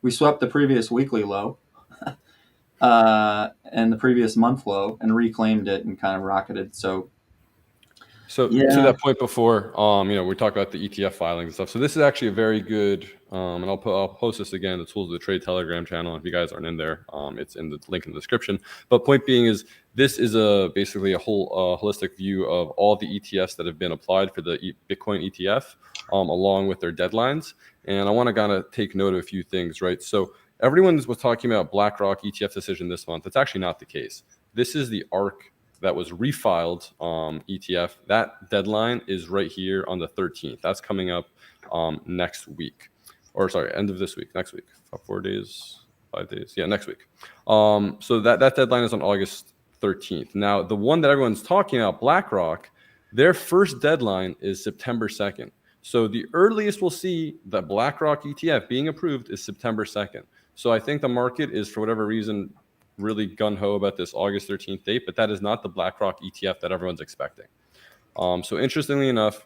we swept the previous weekly low and the previous month low and reclaimed it and kind of rocketed. So, So to yeah, that point before, we talked about the ETF filings and stuff. So this is actually a very good, and I'll post this again, the Tools of the Trade Telegram channel. If you guys aren't in there, it's in the link in the description. But point being is this is basically a whole holistic view of all the ETFs that have been applied for the Bitcoin ETF, along with their deadlines. And I want to kind of take note of a few things, right? So everyone was talking about BlackRock ETF decision this month. It's actually not the case. This is the ARK that was refiled ETF. That deadline is right here on the 13th. That's coming up next week, or sorry, end of this week, next week, 4 days, 5 days, yeah, next week. So that deadline is on August 13th. Now, the one that everyone's talking about, BlackRock, their first deadline is September 2nd. So the earliest we'll see the BlackRock ETF being approved is September 2nd. So I think the market is, for whatever reason, really gung-ho about this August 13th date, but that is not the BlackRock ETF that everyone's expecting. So interestingly enough,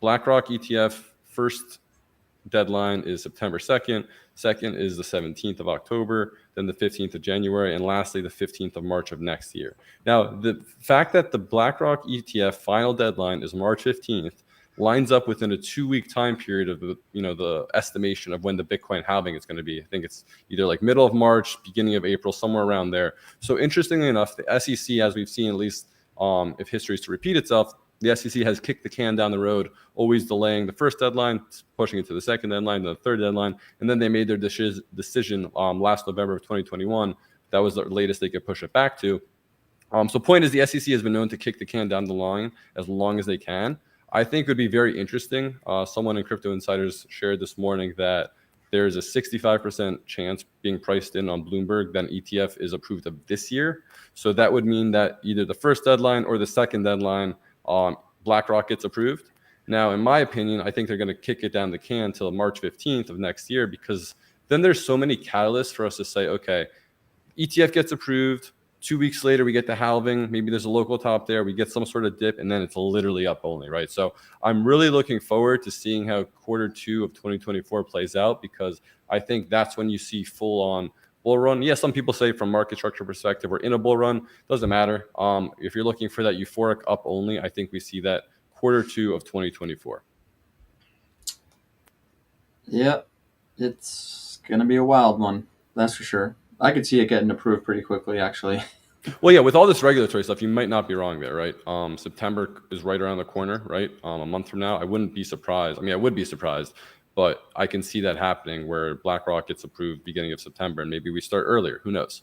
BlackRock ETF first deadline is September 2nd. Second is the 17th of October, then the 15th of January, and lastly, the 15th of March of next year. Now, the fact that the BlackRock ETF final deadline is March 15th lines up within a 2-week time period of the estimation of when the Bitcoin halving is going to be. I think it's either like middle of March, beginning of April, somewhere around there. So interestingly enough, the SEC, as we've seen, at least if history is to repeat itself, the SEC has kicked the can down the road, always delaying the first deadline, pushing it to the second deadline, the third deadline, and then they made their decision last November of 2021. That was the latest they could push it back to. So point is, the SEC has been known to kick the can down the line as long as they can. I think it would be very interesting. Someone in Crypto Insiders shared this morning that there's a 65% chance being priced in on Bloomberg that an ETF is approved of this year. So that would mean that either the first deadline or the second deadline, BlackRock gets approved. Now, in my opinion, I think they're going to kick it down the can till March 15th of next year, because then there's so many catalysts for us to say, okay, ETF gets approved. 2 weeks later, we get the halving. Maybe there's a local top there. We get some sort of dip, and then it's literally up only, right? So I'm really looking forward to seeing how Q2 of 2024 plays out, because I think that's when you see full-on bull run. Yeah, some people say from market structure perspective, we're in a bull run. Doesn't matter. If you're looking for that euphoric up only, I think we see that Q2 of 2024. Yep, it's going to be a wild one. That's for sure. I could see it getting approved pretty quickly, actually. Well, yeah, with all this regulatory stuff, you might not be wrong there, right? September is right around the corner, right? A month from now, I wouldn't be surprised. I mean, I would be surprised, but I can see that happening where BlackRock gets approved beginning of September, and maybe we start earlier. Who knows?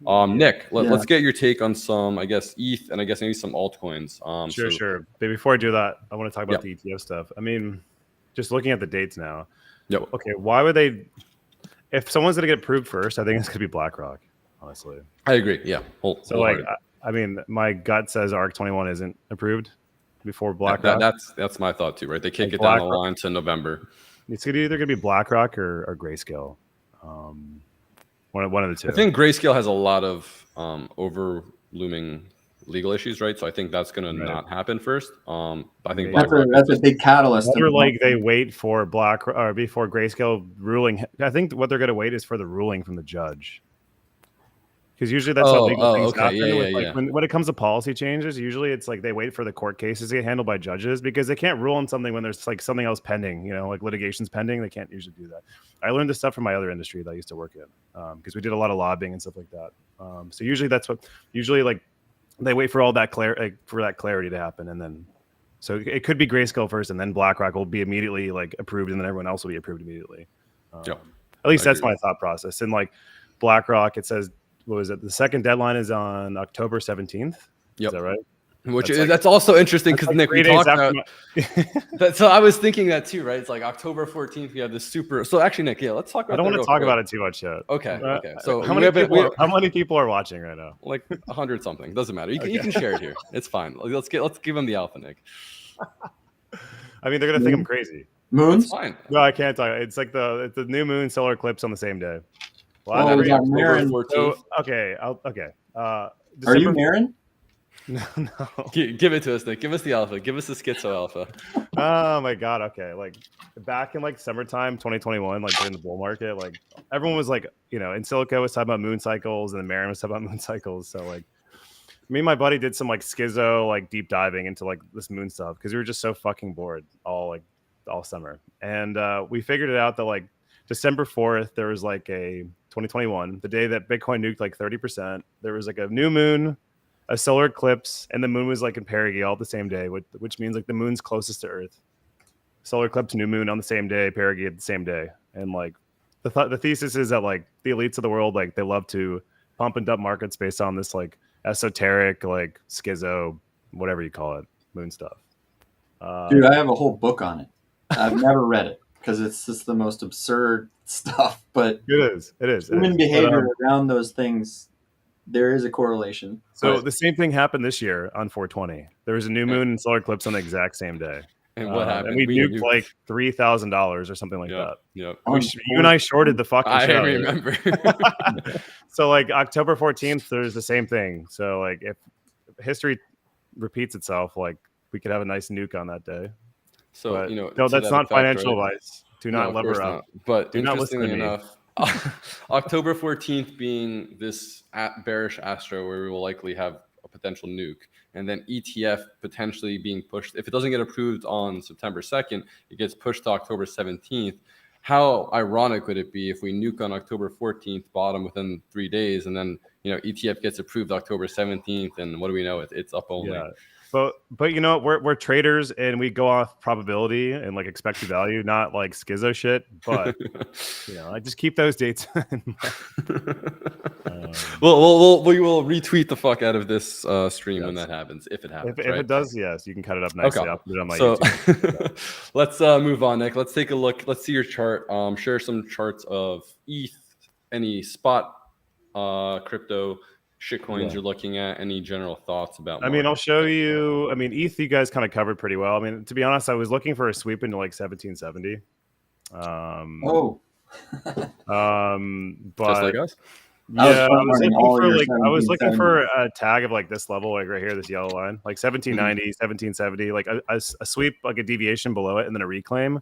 Nick, let's get your take on some, I guess, ETH and I guess maybe some altcoins. Sure. But before I do that, I want to talk about the ETF stuff. I mean, just looking at the dates now. Yep. Okay, why would they? If someone's going to get approved first, I think it's going to be BlackRock, honestly. I agree. Yeah. I mean, my gut says ARC 21 isn't approved before BlackRock. That's my thought too, right? They kick it down the line to November. It's either going to be BlackRock or Grayscale. One of the two. I think Grayscale has a lot of over-looming legal isissues, right? So I think that's going to not happen first. I think that's a big catalyst. They wait for before Grayscale ruling. I think what they're going to wait is for the ruling from the judge, because usually that's how legal things happen. When it comes to policy changes, usually it's like they wait for the court cases to get handled by judges, because they can't rule on something when there's like something else pending. Like litigation's pending. They can't usually do that. I learned this stuff from my other industry that I used to work in, because we did a lot of lobbying and stuff like that. So usually like they wait for all that clarity to happen, and then so it could be Grayscale first, and then BlackRock will be immediately like approved, and then everyone else will be approved immediately. At least that's my thought process. And like BlackRock, it says, what was it? The second deadline is on October 17th. Yep. Is that right? That's also interesting because Nick, we talked about that. So I was thinking that too, right? It's like October 14th. We have this super. So actually, Nick, yeah, let's talk about. I don't want to talk about it too much yet. Okay. So how many people are watching right now? Like 100 something. Doesn't matter. You can share it here. It's fine. Let's give them the alpha, Nick. I mean, they're gonna think I'm crazy. Moons? That's fine. No, I can't talk. It's like the new moon solar eclipse on the same day. Well, October 14th. Okay. Are you Marin? No. Give it to us, Nick. Give us the alpha. Give us the schizo alpha. Oh my god. Okay. Like back in like summertime 2021, like during the bull market, like everyone was like, in Silico was talking about moon cycles and then Marin was talking about moon cycles. So like me and my buddy did some like schizo like deep diving into like this moon stuff because we were just so fucking bored all summer. And we figured it out that like December 4th, there was like a 2021, the day that Bitcoin nuked like 30%. There was like a new moon, a solar eclipse, and the moon was like in perigee all the same day, which means like the moon's closest to Earth. Solar eclipse, new moon on the same day, perigee at the same day. And like the thesis is that like the elites of the world, like they love to pump and dump markets based on this like esoteric, like schizo, whatever you call it, moon stuff. Dude, I have a whole book on it. I've never read it because it's just the most absurd stuff. But it is. Human behavior around those things, there is a correlation. So the same thing happened this year on 420. There was a new moon and solar eclipse on the exact same day. And what happened? And we nuked like $3,000 or something like that. Yep. You and I shorted the fucking show. I remember. So like October 14th, there's the same thing. So like if history repeats itself, like we could have a nice nuke on that day. So but, no, that's not financial advice. Do not lever up. But interestingly enough, October 14th being this bearish astro where we will likely have a potential nuke, and then ETF potentially being pushed. If it doesn't get approved on September 2nd, it gets pushed to October 17th. How ironic would it be if we nuke on October 14th, bottom within 3 days, and then ETF gets approved October 17th, and what do we know? It's up only. Yeah. But you know, we're traders and we go off probability and like expected value, not like schizo shit. But I just keep those dates in mind. We will retweet the fuck out of this stream when that happens, if it happens. If it does, yes, you can cut it up nicely. Okay. I'll put it on my YouTube. Let's move on, Nick. Let's take a look. Let's see your chart. Share some charts of ETH, any spot crypto shitcoins you're looking at. Any general thoughts about? I'll show you. ETH, you guys kind of covered pretty well. To be honest, I was looking for a sweep into like 1770. But just like us. Yeah, I was looking for a tag of like this level, like right here, this yellow line, like 1790, 1770, like a sweep, like a deviation below it, and then a reclaim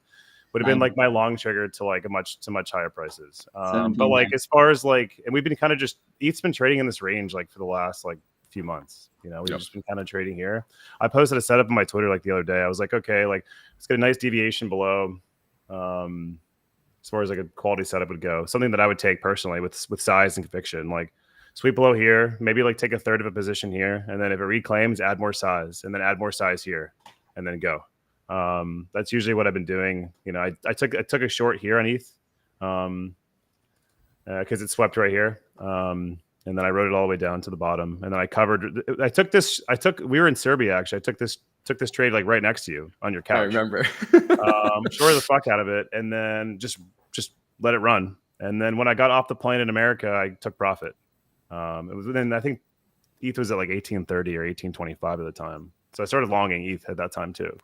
would have been like my long trigger to like much higher prices. But like as far as like, and we've been kind of just ETH's been trading in this range like for the last like few months. We've just been kind of trading here. I posted a setup on my Twitter like the other day. I was like, okay, like let's get a nice deviation below. As far as like a quality setup would go, something that I would take personally with size and conviction, like sweep below here, maybe like take a third of a position here, and then if it reclaims, add more size, and then add more size here, and then go. That's usually what I've been doing. I took a short here on ETH because it swept right here, and then I rode it all the way down to the bottom, and then I covered. We were in Serbia actually. I took this trade like right next to you on your couch. I remember. Shorted the fuck out of it, and then just let it run. And then when I got off the plane in America, I took profit. It was within, I think ETH was at like 1830 or 1825 at the time. So I started longing ETH at that time too.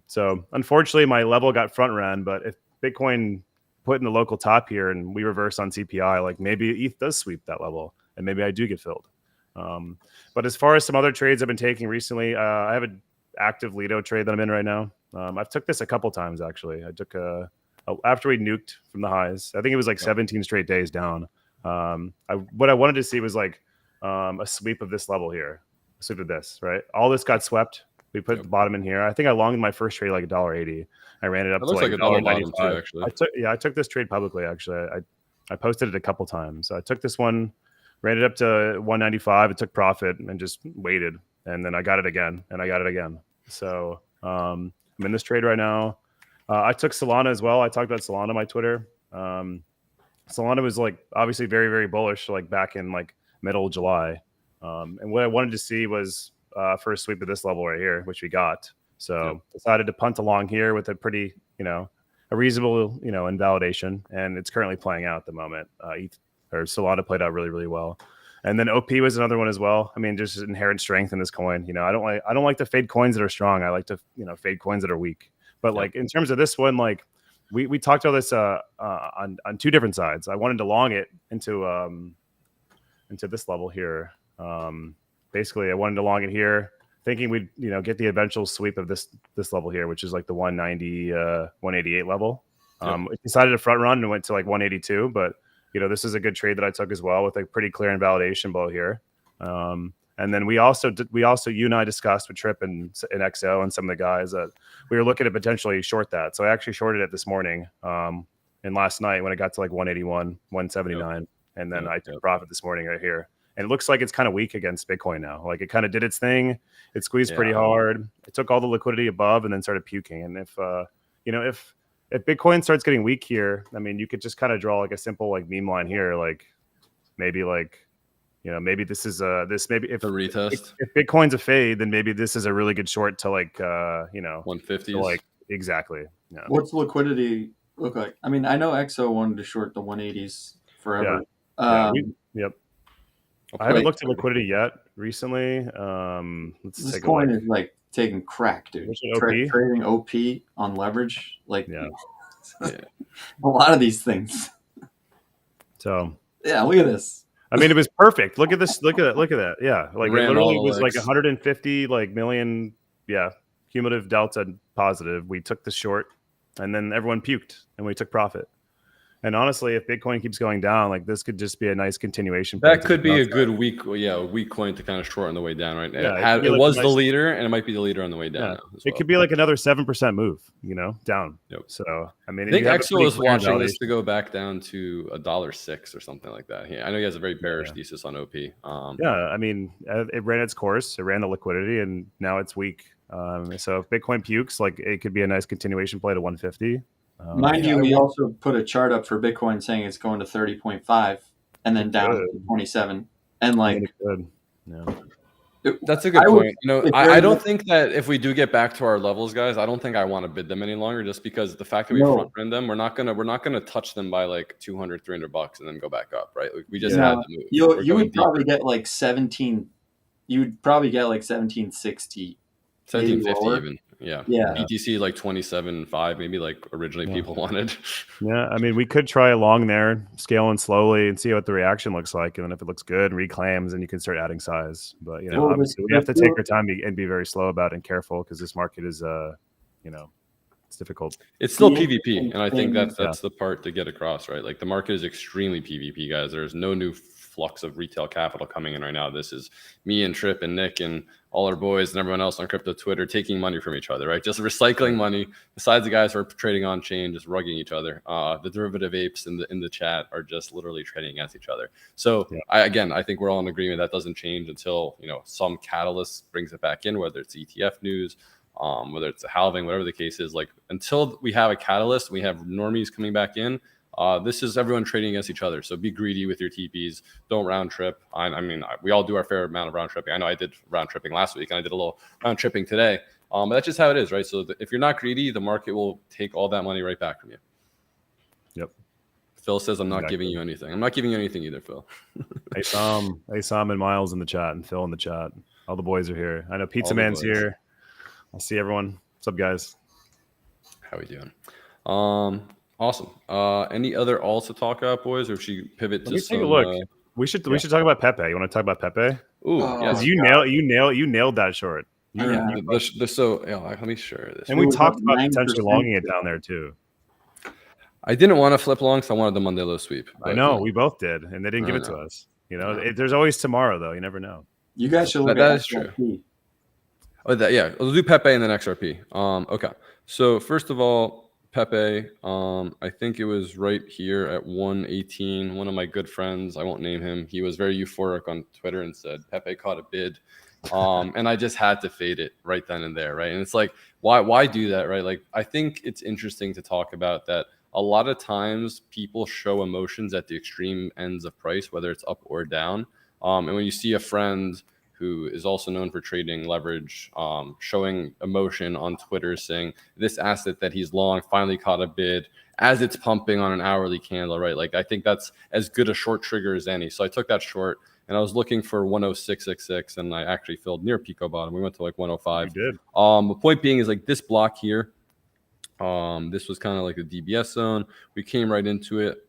So unfortunately, my level got front ran. But if Bitcoin put in the local top here and we reverse on CPI, like maybe ETH does sweep that level, and maybe I do get filled. But as far as some other trades I've been taking recently, I have an active Lido trade that I'm in right now. I've took this a couple times actually. I took after we nuked from the highs. I think it was like 17 straight days down. What I wanted to see was like a sweep of this level here, a sweep of this, right? All this got swept. We put the bottom in here. I think I longed my first trade like $1.80. I ran it up to like $1.95. Actually, I took this trade publicly. Actually, I posted it a couple times. So I took this one, ran it up to $1.95. It took profit and just waited, and then I got it again, and I got it again. So I'm in this trade right now. I took Solana as well. I talked about Solana on my Twitter. Solana was like obviously very, very bullish, like back in like middle of July. And what I wanted to see was first sweep of this level right here, which we got. So decided to punt along here with a pretty, a reasonable, invalidation, and it's currently playing out at the moment. Solana played out really, really well. And then OP was another one as well. I mean, just inherent strength in this coin. I don't like to fade coins that are strong. I like to, fade coins that are weak. But like in terms of this one, like we talked about this on two different sides. I wanted to long it into this level here. Basically, I wanted to long it here, thinking we'd get the eventual sweep of this level here, which is like the 190, 188 level. It decided to front run and went to like 182, but this is a good trade that I took as well with a pretty clear invalidation below here. And then we also you and I discussed with Trip and XO and some of the guys that we were looking to potentially short that. So I actually shorted it this morning and last night when it got to like 181, 179, and then I took profit this morning right here. And it looks like it's kind of weak against Bitcoin now. Like it kind of did its thing. It squeezed pretty hard. It took all the liquidity above and then started puking. And if Bitcoin starts getting weak here, I mean, you could just kind of draw like a simple like meme line here, like maybe like, maybe this is maybe if the retest. If Bitcoin's a fade, then maybe this is a really good short to like 150s. Like exactly. Yeah. What's liquidity look like? I mean, I know XO wanted to short the 180s forever. Yep. I haven't looked at liquidity yet recently. Let's this take coin a look. is like taking crack, dude. OP? Trading OP on leverage, like Yeah. a lot of these things. So yeah, look at this. I mean, it was perfect. Look at this. Look at that. Yeah, like it literally was like 150 like million. Yeah, cumulative delta positive. We took the short, and then everyone puked, and we took profit. And honestly, if Bitcoin keeps going down, like this could just be a nice continuation. That could be a good weak coin to kind of short on the way down, right? Yeah, it was the leader, and it might be the leader on the way down. Yeah. Now as it well. could be like another 7% move, down. Yep. So I mean, I think XO is watching this to go back down to $1.06 or something like that. I know he has a very bearish thesis on OP. I mean, it ran its course. It ran the liquidity, and now it's weak. So if Bitcoin pukes, like it could be a nice continuation play to 150. Mind you, we also put a chart up for Bitcoin saying it's going to 30.5 and then down to 27. And like, that's a good point. I don't think that if we do get back to our levels, guys, I don't think I want to bid them any longer, just because the fact that we front run them, we're not gonna touch them by like $200, $300 and then go back up, right? Like, we just had to move. You would probably get like 17. You would probably get like 1760, 1750 even. Yeah. Yeah. BTC like 27.5, maybe like originally people wanted. Yeah. I mean, we could try along there, scaling slowly and see what the reaction looks like. And then if it looks good, reclaims, and you can start adding size. But, obviously we have to take our time and be very slow about it and careful, because this market is, it's difficult. It's still PvP. And I think that's the part to get across, right? Like the market is extremely PvP, guys. There's no new flux of retail capital coming in right now. This is me and Trip and Nick and all our boys and everyone else on crypto Twitter taking money from each other, right? Just recycling money. Besides the guys who are trading on chain, just rugging each other. The derivative apes in the chat are just literally trading against each other. So I think we're all in agreement that doesn't change until some catalyst brings it back in, whether it's ETF news, whether it's a halving, whatever the case is. Like until we have a catalyst, we have normies coming back in. This is everyone trading against each other. So be greedy with your TPs. Don't round trip. I mean, we all do our fair amount of round tripping. I know I did round tripping last week, and I did a little round tripping today. But that's just how it is, right? So if you're not greedy, the market will take all that money right back from you. Yep. Phil says, I'm not giving you anything. I'm not giving you anything either, Phil. Asam and Miles in the chat, and Phil in the chat. All the boys are here. I know Pizza Man's here. I'll see everyone. What's up, guys? How we doing? Awesome. Any other alts to talk about, boys, or should we pivot to take a look? We should talk about Pepe. You want to talk about Pepe? Ooh, yes. You nailed that short. Let me share this. And we talked about potentially longing it down there too. I didn't want to flip long, so I wanted the Monday low sweep. I know we both did, and they didn't give it to us. There's always tomorrow, though. You never know. You guys should look that at is true. We'll do Pepe and then XRP. Okay. So first of all, Pepe, I think it was right here at 118. One of my good friends, I won't name him, he was very euphoric on Twitter and said Pepe caught a bid. And I just had to fade it right then and there, right? And it's like, why do that, right? Like, I think it's interesting to talk about that. A lot of times people show emotions at the extreme ends of price, whether it's up or down. And when you see a friend who is also known for trading leverage, showing emotion on Twitter, saying this asset that he's long finally caught a bid as it's pumping on an hourly candle, right? Like, I think that's as good a short trigger as any. So I took that short, and I was looking for 10666, and I actually filled near Pico bottom. We went to like 105. You did. The point being is like this block here. This was kind of like a DBS zone. We came right into it.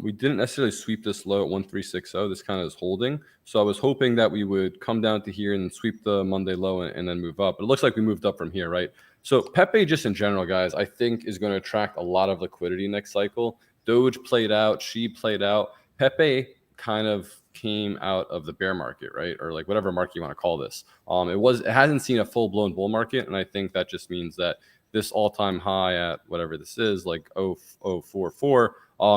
We didn't necessarily sweep this low at 1360. This kind of is holding. So I was hoping that we would come down to here and sweep the Monday low and then move up. But it looks like we moved up from here, right? So Pepe, just in general, guys, I think is going to attract a lot of liquidity next cycle. Doge played out. She played out. Pepe kind of came out of the bear market, right? Or like whatever market you want to call this. It hasn't seen a full-blown bull market. And I think that just means that this all-time high at whatever this is, like 0.044,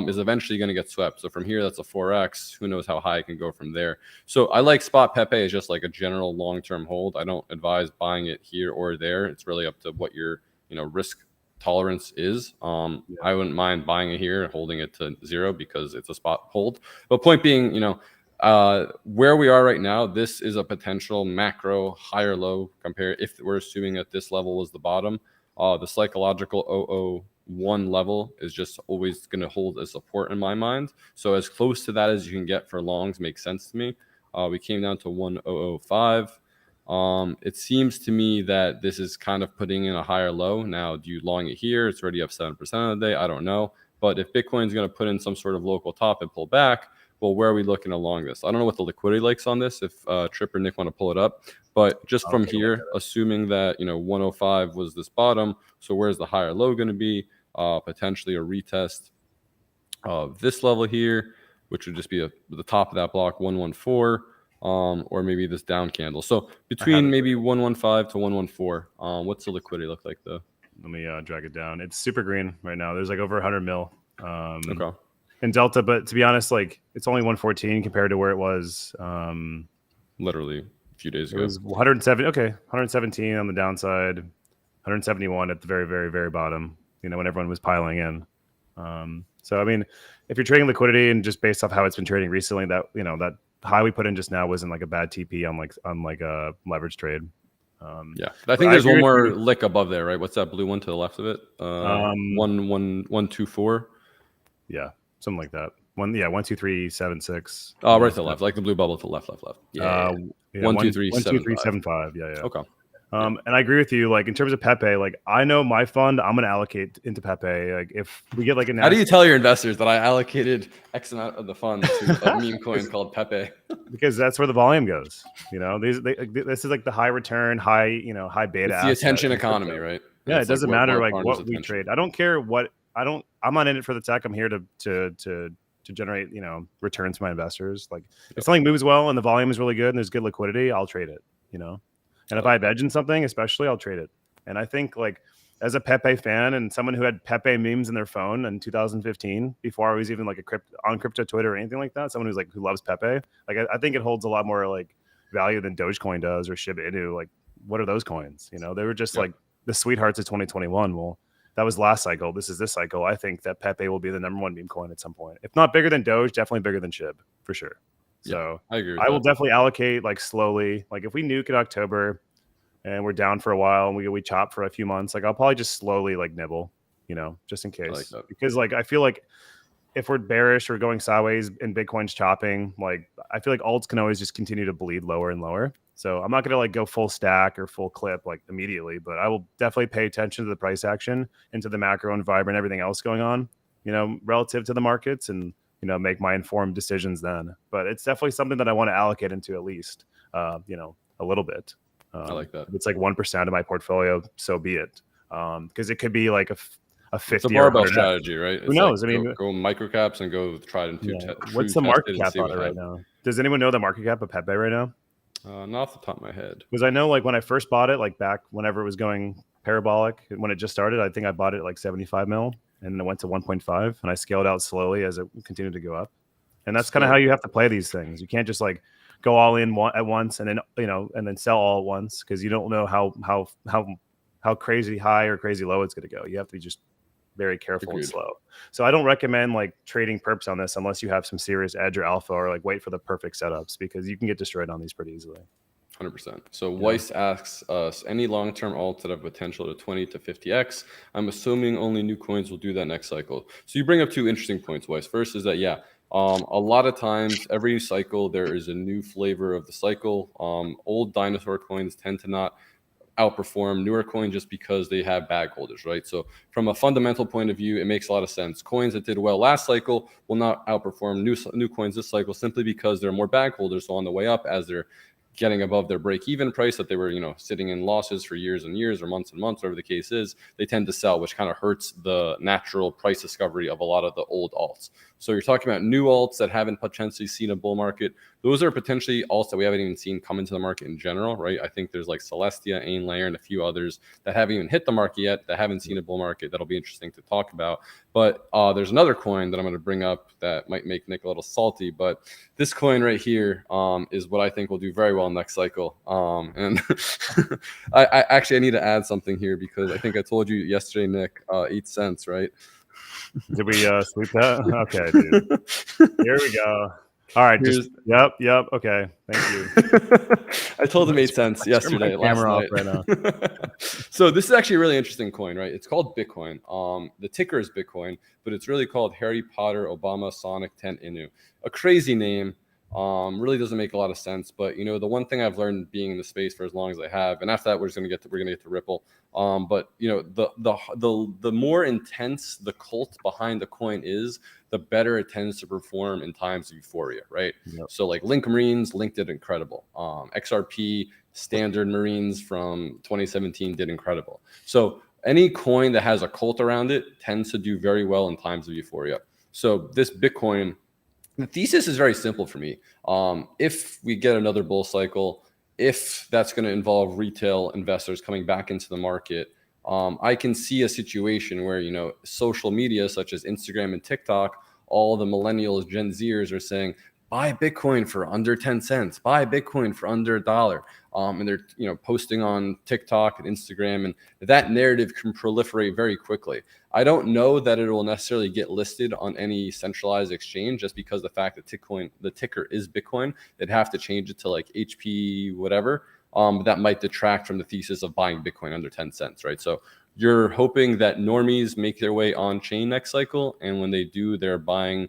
is eventually going to get swept. So from here, that's a 4x. Who knows how high it can go from there. So I like spot Pepe as just like a general long-term hold. I don't advise buying it here or there. It's really up to what your risk tolerance is. I wouldn't mind buying it here and holding it to 0 because it's a spot hold. But point being, where we are right now, this is a potential macro higher low compare if we're assuming that this level was the bottom. The psychological 001 level is just always going to hold as support in my mind. So as close to that as you can get for longs makes sense to me. We came down to 1005. It seems to me that this is kind of putting in a higher low. Now, do you long it here? It's already up 7% of the day. I don't know. But if Bitcoin's going to put in some sort of local top and pull back, well, where are we looking along this? I don't know what the liquidity likes on this, if Trip or Nick want to pull it up. But just from here, assuming that 105 was this bottom, so where's the higher low going to be? Potentially a retest of this level here, which would just be the top of that block, 114, or maybe this down candle. So between maybe 115 to 114, what's the liquidity look like though? Let me drag it down. It's super green right now. There's like over 100 mil. Okay. In Delta, but to be honest, like it's only 114 compared to where it was literally a few days ago. It was 107. Okay, 117 on the downside, 171 at the very, very, very bottom. When everyone was piling in. So I mean, if you're trading liquidity and just based off how it's been trading recently, that that high we put in just now wasn't like a bad TP on like a leverage trade. Yeah, I think there's one more lick above there, right? What's that blue one to the left of it? 124. Yeah. Something like that. 12376. Oh, right to the left, like the blue bubble to the left. Yeah. 12375. Yeah. Okay. And I agree with you. Like in terms of Pepe, like I know my fund, I'm gonna allocate into Pepe. Like if we get like a how do you tell your investors that I allocated X amount of the fund to a meme coin called Pepe? Because that's where the volume goes. This is like the high return, high beta. It's the attention economy, right? Yeah, it doesn't matter like what we trade. I don't care what. I'm not in it for the tech. I'm here to generate, returns to my investors. Like if something moves well and the volume is really good and there's good liquidity, I'll trade it, And if I have edge in something, especially, I'll trade it. And I think like as a Pepe fan and someone who had Pepe memes in their phone in 2015, before I was even like on crypto Twitter or anything like that, someone who loves Pepe, like I think it holds a lot more like value than Dogecoin does or Shiba Inu. Like what are those coins? They were just like the sweethearts of 2021. Well, that was last cycle. This is this cycle. I think that Pepe will be the number one meme coin at some point. If not bigger than Doge, definitely bigger than SHIB for sure. So I agree. I will definitely allocate like slowly. Like if we nuke in October and we're down for a while and we chop for a few months, like I'll probably just slowly like nibble, just in case. Because like I feel like if we're bearish or going sideways and Bitcoin's chopping, like I feel like alts can always just continue to bleed lower and lower. So I'm not going to like go full stack or full clip like immediately, but I will definitely pay attention to the price action and to the macro environment, everything else going on, relative to the markets and, make my informed decisions then. But it's definitely something that I want to allocate into at least, a little bit. I like that. If it's like 1% of my portfolio, so be it. Because it could be like a 50 it's a barbell strategy, right? Who knows? Like, I mean, go micro caps and go tried and true. What's the market cap on it right now? Does anyone know the market cap of Pepe right now? Not off the top of my head. Because I know like when I first bought it, like back whenever it was going parabolic, when it just started, I think I bought it at like 75 mil and then it went to 1.5 and I scaled out slowly as it continued to go up. And that's kind of how you have to play these things. You can't just like go all in at once and then, and then sell all at once because you don't know how crazy high or crazy low it's going to go. You have to just very careful Agreed. and slow. So I don't recommend like trading perps on this unless you have some serious edge or alpha, or like wait for the perfect setups, because you can get destroyed on these pretty easily. 100%. So Weiss asks us, any long-term alts that have potential to 20 to 50x? I'm assuming only new coins will do that next cycle. So you bring up two interesting points, Weiss. First is that, a lot of times, every cycle, there is a new flavor of the cycle. Old dinosaur coins tend to not outperform newer coins just because they have bag holders, right? So from a fundamental point of view, it makes a lot of sense. Coins that did well last cycle will not outperform new coins this cycle simply because there are more bag holders. So on the way up, as they're getting above their break-even price that they were, sitting in losses for years and years or months and months, whatever the case is, they tend to sell, which kind of hurts the natural price discovery of a lot of the old alts. So you're talking about new alts that haven't potentially seen a bull market. Those are potentially alts that we haven't even seen come into the market in general, right? I think there's like Celestia, Ainlayer, and a few others that haven't even hit the market yet, that haven't seen a bull market. That'll be interesting to talk about. But there's another coin that I'm going to bring up that might make Nick a little salty, but this coin right here is what I think will do very well next cycle. And I need to add something here because I think I told you yesterday, Nick, 8 cents, right? Did we sweep that? Okay, dude. Here we go. All right. Yep. Okay. Thank you. I told him 8 cents yesterday. Last night. Right now. So this is actually a really interesting coin, right? It's called Bitcoin. The ticker is Bitcoin, but it's really called Harry Potter Obama Sonic 10 Inu. A crazy name. Really doesn't make a lot of sense. But the one thing I've learned being in the space for as long as I have, and after that we're gonna get to Ripple. But the more intense the cult behind the coin is, the better it tends to perform in times of euphoria, right? Yep. So like Link Marines, Link did incredible. XRP, Standard Marines from 2017 did incredible. So any coin that has a cult around it tends to do very well in times of euphoria. So this Bitcoin, the thesis is very simple for me. If we get another bull cycle, if that's going to involve retail investors coming back into the market, I can see a situation where, social media such as Instagram and TikTok, all the millennials, Gen Zers are saying, buy Bitcoin for under 10 cents, buy Bitcoin for under $1. And they're, posting on TikTok and Instagram, and that narrative can proliferate very quickly. I don't know that it will necessarily get listed on any centralized exchange just because the fact that the ticker is Bitcoin, they'd have to change it to like HP, whatever. That might detract from the thesis of buying Bitcoin under 10 cents, right? So you're hoping that normies make their way on chain next cycle. And when they do, they're buying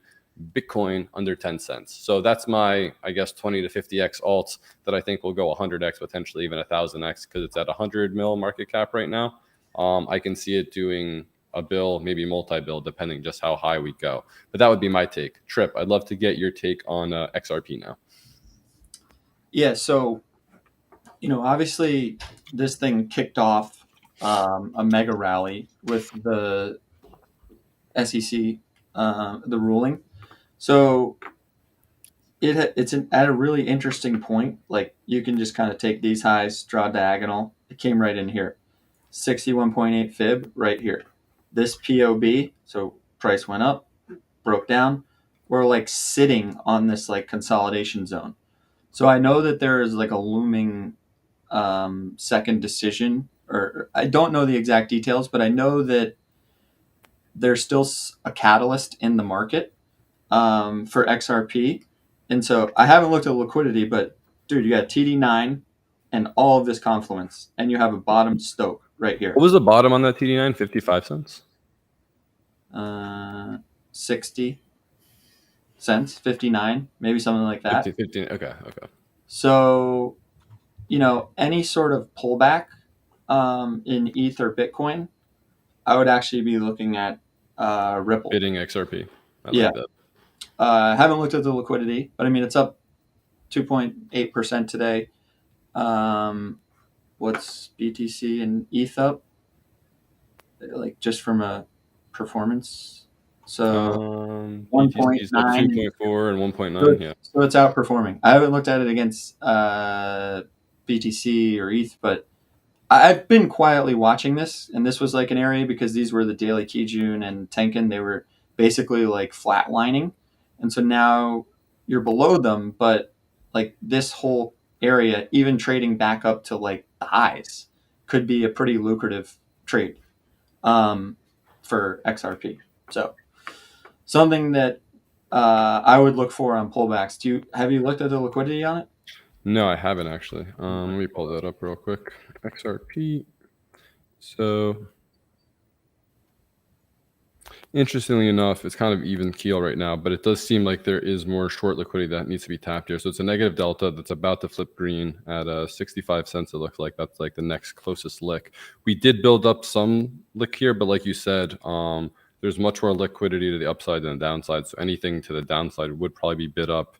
Bitcoin under 10 cents. So that's my, 20 to 50x alts that I think will go 100x, potentially even 1000x, because it's at 100 mil market cap right now. I can see it doing a bill, maybe multi-bill, depending just how high we go. But that would be my take. Trip, I'd love to get your take on XRP now. Yeah, so, obviously this thing kicked off a mega rally with the SEC, the ruling. So it's at a really interesting point. Like, you can just kind of take these highs, draw diagonal. It came right in here. 61.8 fib right here. This POB, so price went up, broke down. We're like sitting on this like consolidation zone. So I know that there is like a looming second decision, or I don't know the exact details, but I know that there's still a catalyst in the market for XRP. And so I haven't looked at liquidity, but dude, you got TD9 and all of this confluence, and you have a bottom stoke right here. What was the bottom on that TD9? 55 cents? 60 cents, 59, maybe something like that. 15. Okay. So, any sort of pullback in ETH or Bitcoin, I would actually be looking at Ripple. Bidding XRP. I Yeah. like that. I haven't looked at the liquidity, but I mean, it's up 2.8% today. What's BTC and ETH up? Like, just from a performance. So 1.9, 2.4 and 1.9. Yeah. So it's outperforming. I haven't looked at it against BTC or ETH, but I've been quietly watching this, and this was like an area because these were the daily Kijun and Tenkan. They were basically like flatlining, and so now you're below them, but like this whole area, even trading back up to like the highs, could be a pretty lucrative trade from for XRP. So something that I would look for on pullbacks. Have you looked at the liquidity on it? No, I haven't actually. Let me pull that up real quick. XRP. So interestingly enough, it's kind of even keel right now, but it does seem like there is more short liquidity that needs to be tapped here. So it's a negative delta that's about to flip green at 65 cents. It looks like that's like the next closest lick. We did build up some lick here, but like you said, there's much more liquidity to the upside than the downside. So anything to the downside would probably be bid up.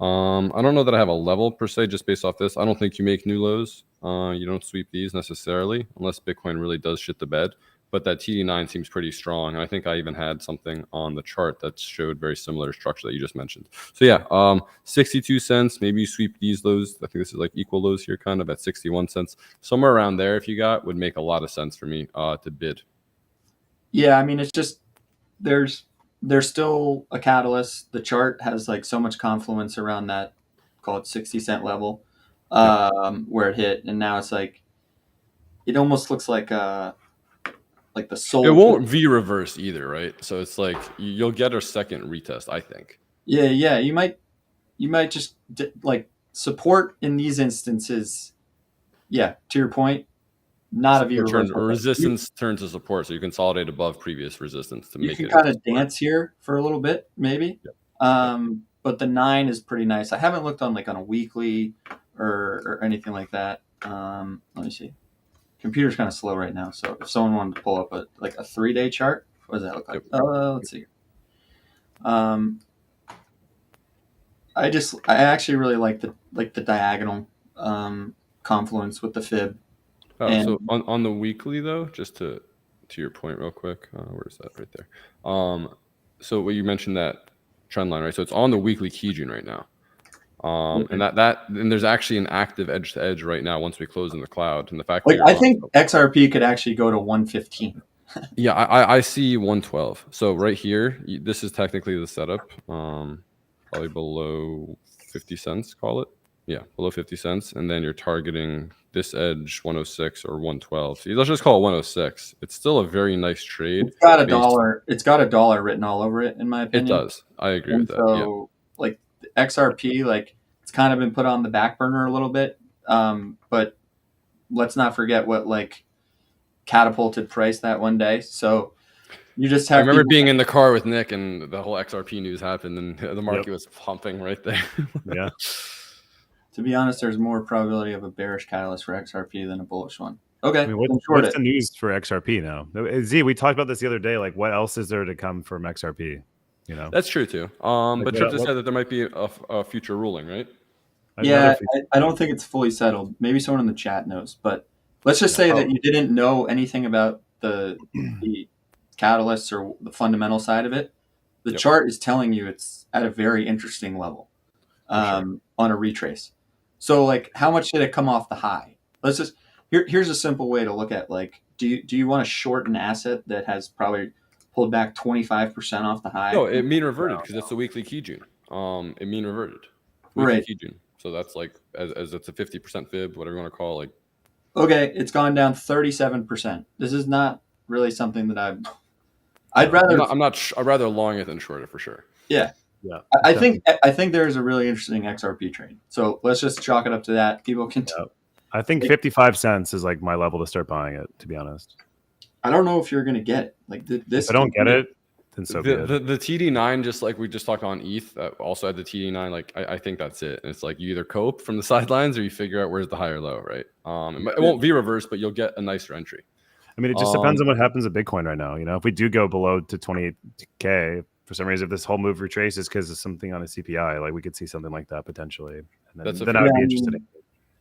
I don't know that I have a level per se just based off this. I don't think you make new lows. You don't sweep these necessarily unless Bitcoin really does shit the bed. But that TD9 seems pretty strong. And I think I even had something on the chart that showed very similar structure that you just mentioned. So yeah, 62 cents. Maybe you sweep these lows. I think this is like equal lows here, kind of at 61 cents. Somewhere around there, if you got, would make a lot of sense for me to bid. Yeah, I mean, it's just there's still a catalyst. The chart has like so much confluence around that, call it 60-cent level, where it hit, and now it's like it almost looks like the soul. It won't V reverse either, right? So it's like you'll get a second retest, I think. Yeah. You might just like support in these instances. Yeah, to your point, not a V reverse. Resistance turns to support, so you consolidate above previous resistance to make it. You can kind of dance here for a little bit, maybe. Yep. But the 9 is pretty nice. I haven't looked on a weekly or anything like that. Let me see. Computer's kind of slow right now, so if someone wanted to pull up a 3-day chart, what does that look like? Let's see. I actually really like the diagonal confluence with the fib. So on the weekly though, just to your point real quick, where's that right there? So what you mentioned, that trend line, right? So it's on the weekly Kijun right now. And there's actually an active edge to edge right now once we close in the cloud. And the fact that I think XRP could actually go to 115. Yeah, I see 112. So right here, this is technically the setup. Probably below 50 cents, call it. Yeah, below 50 cents. And then you're targeting this edge 106 or 112. So let's just call it 106. It's still a very nice trade. It's got a dollar written all over it, in my opinion. It does. I agree with that. So XRP, it's kind of been put on the back burner a little bit. But let's not forget what catapulted price that one day. So you just have. I remember being in the car with Nick, and the whole XRP news happened, and the market was pumping right there. Yeah. To be honest, there's more probability of a bearish catalyst for XRP than a bullish one. Okay. I mean, what's the news for XRP now? Z, we talked about this the other day. What else is there to come from XRP? That's true too. But Trip just said that there might be a future ruling, right? Yeah, I don't think it's fully settled. Maybe someone in the chat knows, but let's just say that you didn't know anything about the catalysts or the fundamental side of it. The chart is telling you it's at a very interesting level on a retrace. So how much did it come off the high? Let's just here's a simple way to look at do you want to short an asset that has probably pulled back 25% off the high? No, it mean reverted because it's a weekly Kijun. It mean reverted. Right. Kijun. So that's as it's a 50% fib, whatever you want to call it. Okay, it's gone down 37%. This is not really something that I'd rather. I'd rather long it than short it for sure. Yeah. Yeah. I think there's a really interesting XRP trade. So let's just chalk it up to that. People can. I think 55 cents is my level to start buying it, to be honest. I don't know if you're going to get it. This. If I don't get it, then so the TD9, just like we just talked on ETH, also had the TD9. I think that's it. And it's you either cope from the sidelines or you figure out where's the higher low, right? It won't V reverse, but you'll get a nicer entry. I mean, it just depends on what happens at Bitcoin right now. If we do go below to 28K, for some reason, if this whole move retraces because of something on a CPI, we could see something like that potentially. And then I would be interested in it.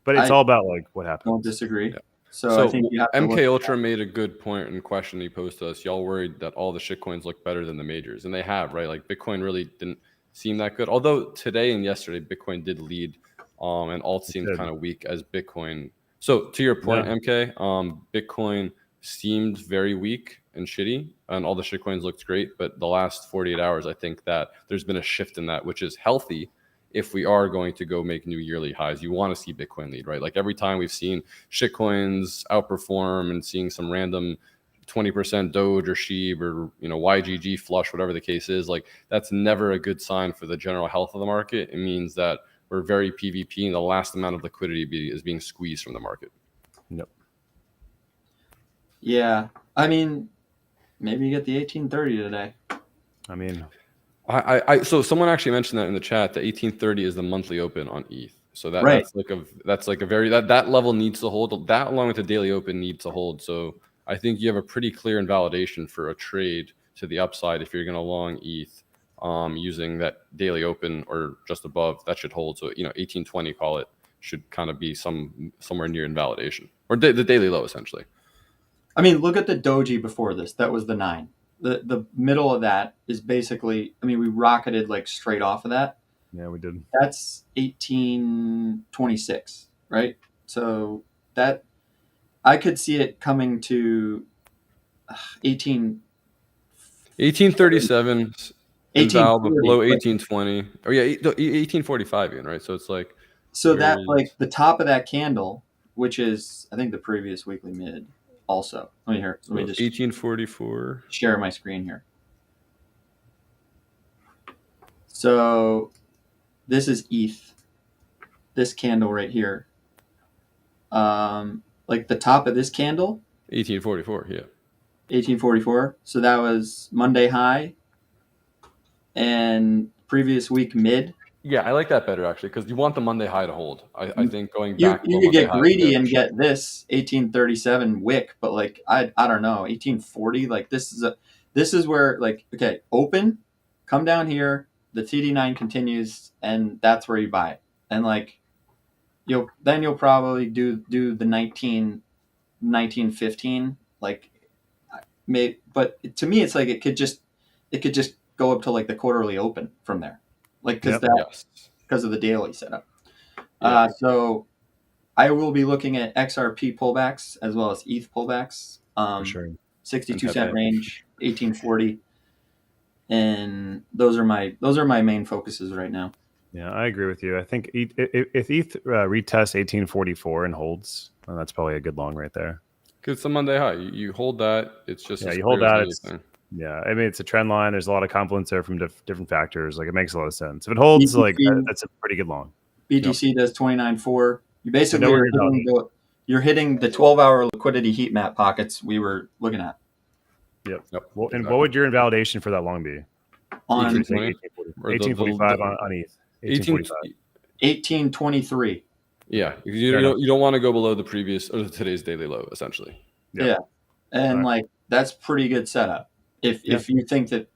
But it's all about what happens. Don't disagree. Yeah. So I think MK Ultra made a good point and question he posed to us. Y'all worried that all the shitcoins look better than the majors, and they have, right? Bitcoin really didn't seem that good. Although today and yesterday, Bitcoin did lead, and alt seemed kind of weak as Bitcoin. So to your point, MK, Bitcoin seemed very weak and shitty, and all the shitcoins looked great. But the last 48 hours, I think that there's been a shift in that, which is healthy. If we are going to go make new yearly highs, you want to see Bitcoin lead, right? Every time we've seen shitcoins outperform and seeing some random 20% Doge or Sheeb or YGG flush, whatever the case is, like that's never a good sign for the general health of the market. It means that we're very PvP and the last amount of liquidity is being squeezed from the market. Yep. Yeah, I mean, maybe you get the 1830 today. I mean, so someone actually mentioned that in the chat that 1830 is the monthly open on ETH. So Right. that's like a very that level needs to hold. That along with the daily open needs to hold. So I think you have a pretty clear invalidation for a trade to the upside if you're going to long ETH using that daily open or just above. That should hold. So 1820, call it, should kind of be somewhere near invalidation or the daily low essentially. I mean, look at the doji before this. That was the 9. The middle of that is basically, I mean, we rocketed like straight off of that. Yeah, we did. That's 1826, right? So that I could see it coming to 1837 and Val below 1840. 1820 or 1845 even, right? So it's like So that like the top of that candle, which is I think the previous weekly mid also. Let me just 1844. Share my screen here. So this is ETH. This candle right here. Like the top of this candle. 1844, yeah. 1844. So that was Monday high and previous week mid. Yeah, I like that better actually because you want the Monday high to hold. I think going back. You could get greedy and get this 1837 wick, but like I don't know 1840. Like this is where like okay open, come down here. The TD9 continues, and that's where you buy it. And like you'll probably do the 1915 like but to me it's like it could just go up to like the quarterly open from there, like because of the daily setup. Yeah. So I will be looking at XRP pullbacks as well as ETH pullbacks. For sure. 62 cent range, 1840, and those are my main focuses right now. Yeah, I agree with you. I think if ETH retests 1844 and holds, well, that's probably a good long right there. Because it's a Monday high. You hold that. It's just you hold that. Yeah, I mean it's a trend line. There's a lot of confluence there from different factors. Like it makes a lot of sense. If it holds, BTC, that's a pretty good long. BTC does 29.4. You basically you're hitting the 12-hour liquidity heat map pockets we were looking at. Yep. Well, and what would your invalidation for that long be? On 1845 on ETH. 1823. Yeah, you don't want to go below the previous or today's daily low, essentially. Yeah, and like that's pretty good setup. If you think that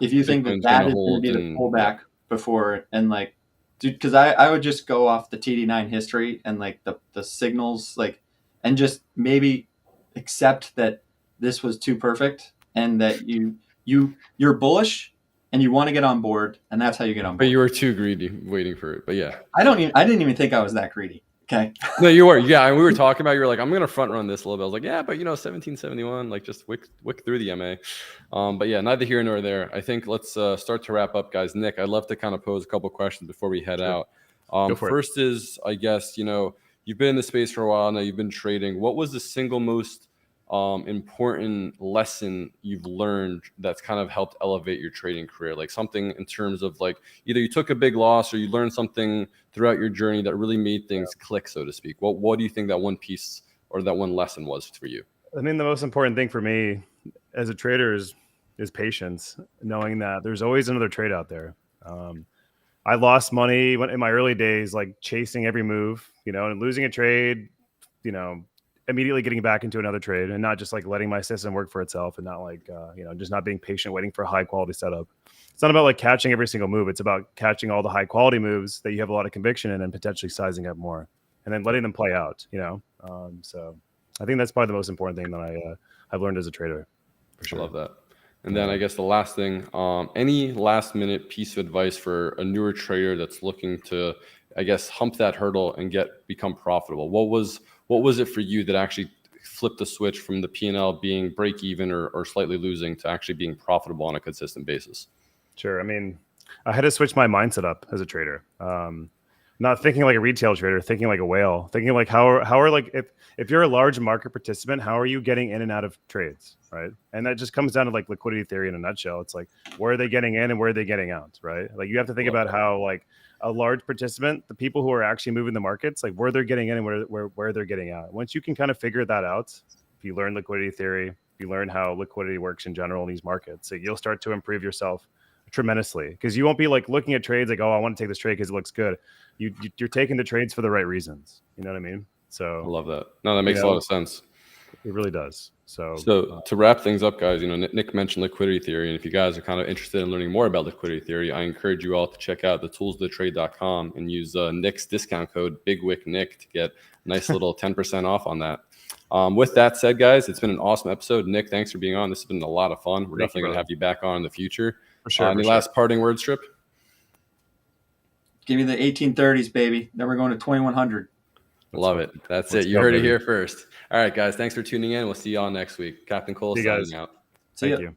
that is going to be the pullback before and like, dude, because I would just go off the TD9 history and like the signals like, and just maybe accept that this was too perfect and that you're bullish. And you want to get on board, and that's how you get on board. But you were too greedy waiting for it. But yeah. I didn't even think I was that greedy. Okay. No, you were. Yeah. And we were talking about, you were like, I'm going to front run this a little bit. I was like, yeah, but 1771, like just wick through the MA. But yeah, neither here nor there. I think let's start to wrap up, guys. Nick, I'd love to kind of pose a couple questions before we head out. First is, I guess, you've been in the space for a while now. You've been trading. What was the single most important lesson you've learned that's kind of helped elevate your trading career? Like something in terms of like either you took a big loss or you learned something throughout your journey that really made things click, so to speak. What do you think that one piece or that one lesson was for you? I mean, the most important thing for me as a trader is patience, knowing that there's always another trade out there. I lost money in my early days, like chasing every move, and losing a trade, immediately getting back into another trade and not just like letting my system work for itself and not like, just not being patient, waiting for a high quality setup. It's not about like catching every single move. It's about catching all the high quality moves that you have a lot of conviction in and potentially sizing up more and then letting them play out, So I think that's probably the most important thing that I've learned as a trader. For sure. I love that. And then I guess the last thing, any last minute piece of advice for a newer trader that's looking to, I guess, hump that hurdle and become profitable? What was it for you that actually flipped the switch from the P&L being break even or slightly losing to actually being profitable on a consistent basis? Sure. I mean, I had to switch my mindset up as a trader. not thinking like a retail trader, thinking like a whale, thinking like how are like if you're a large market participant, how are you getting in and out of trades, right? And that just comes down to like liquidity theory in a nutshell. It's like, where are they getting in and where are they getting out, right? Like you have to think about how like a large participant, the people who are actually moving the markets, like where they're getting in and where they're getting out. Once you can kind of figure that out, if you learn liquidity theory, if you learn how liquidity works in general in these markets, like you'll start to improve yourself tremendously, because you won't be like looking at trades like, oh, I want to take this trade because it looks good. You're taking the trades for the right reasons. You know what I mean? So I love that. No, that makes a lot of sense. It really does. So to wrap things up, guys, Nick mentioned liquidity theory, and if you guys are kind of interested in learning more about liquidity theory, I encourage you all to check out the toolstotrade.com and use Nick's discount code BigWickNick to get a nice little 10% off on that. With that said, guys, it's been an awesome episode. Nick, thanks for being on. This has been a lot of fun. We're definitely going to have you back on in the future. For sure. Any last parting words, Trip? Give me the 1830s, baby. Then we're going to 2100. Love it. That's it. You heard it here first. All right, guys. Thanks for tuning in. We'll see you all next week. Captain Cole signing out. See ya. Thank you.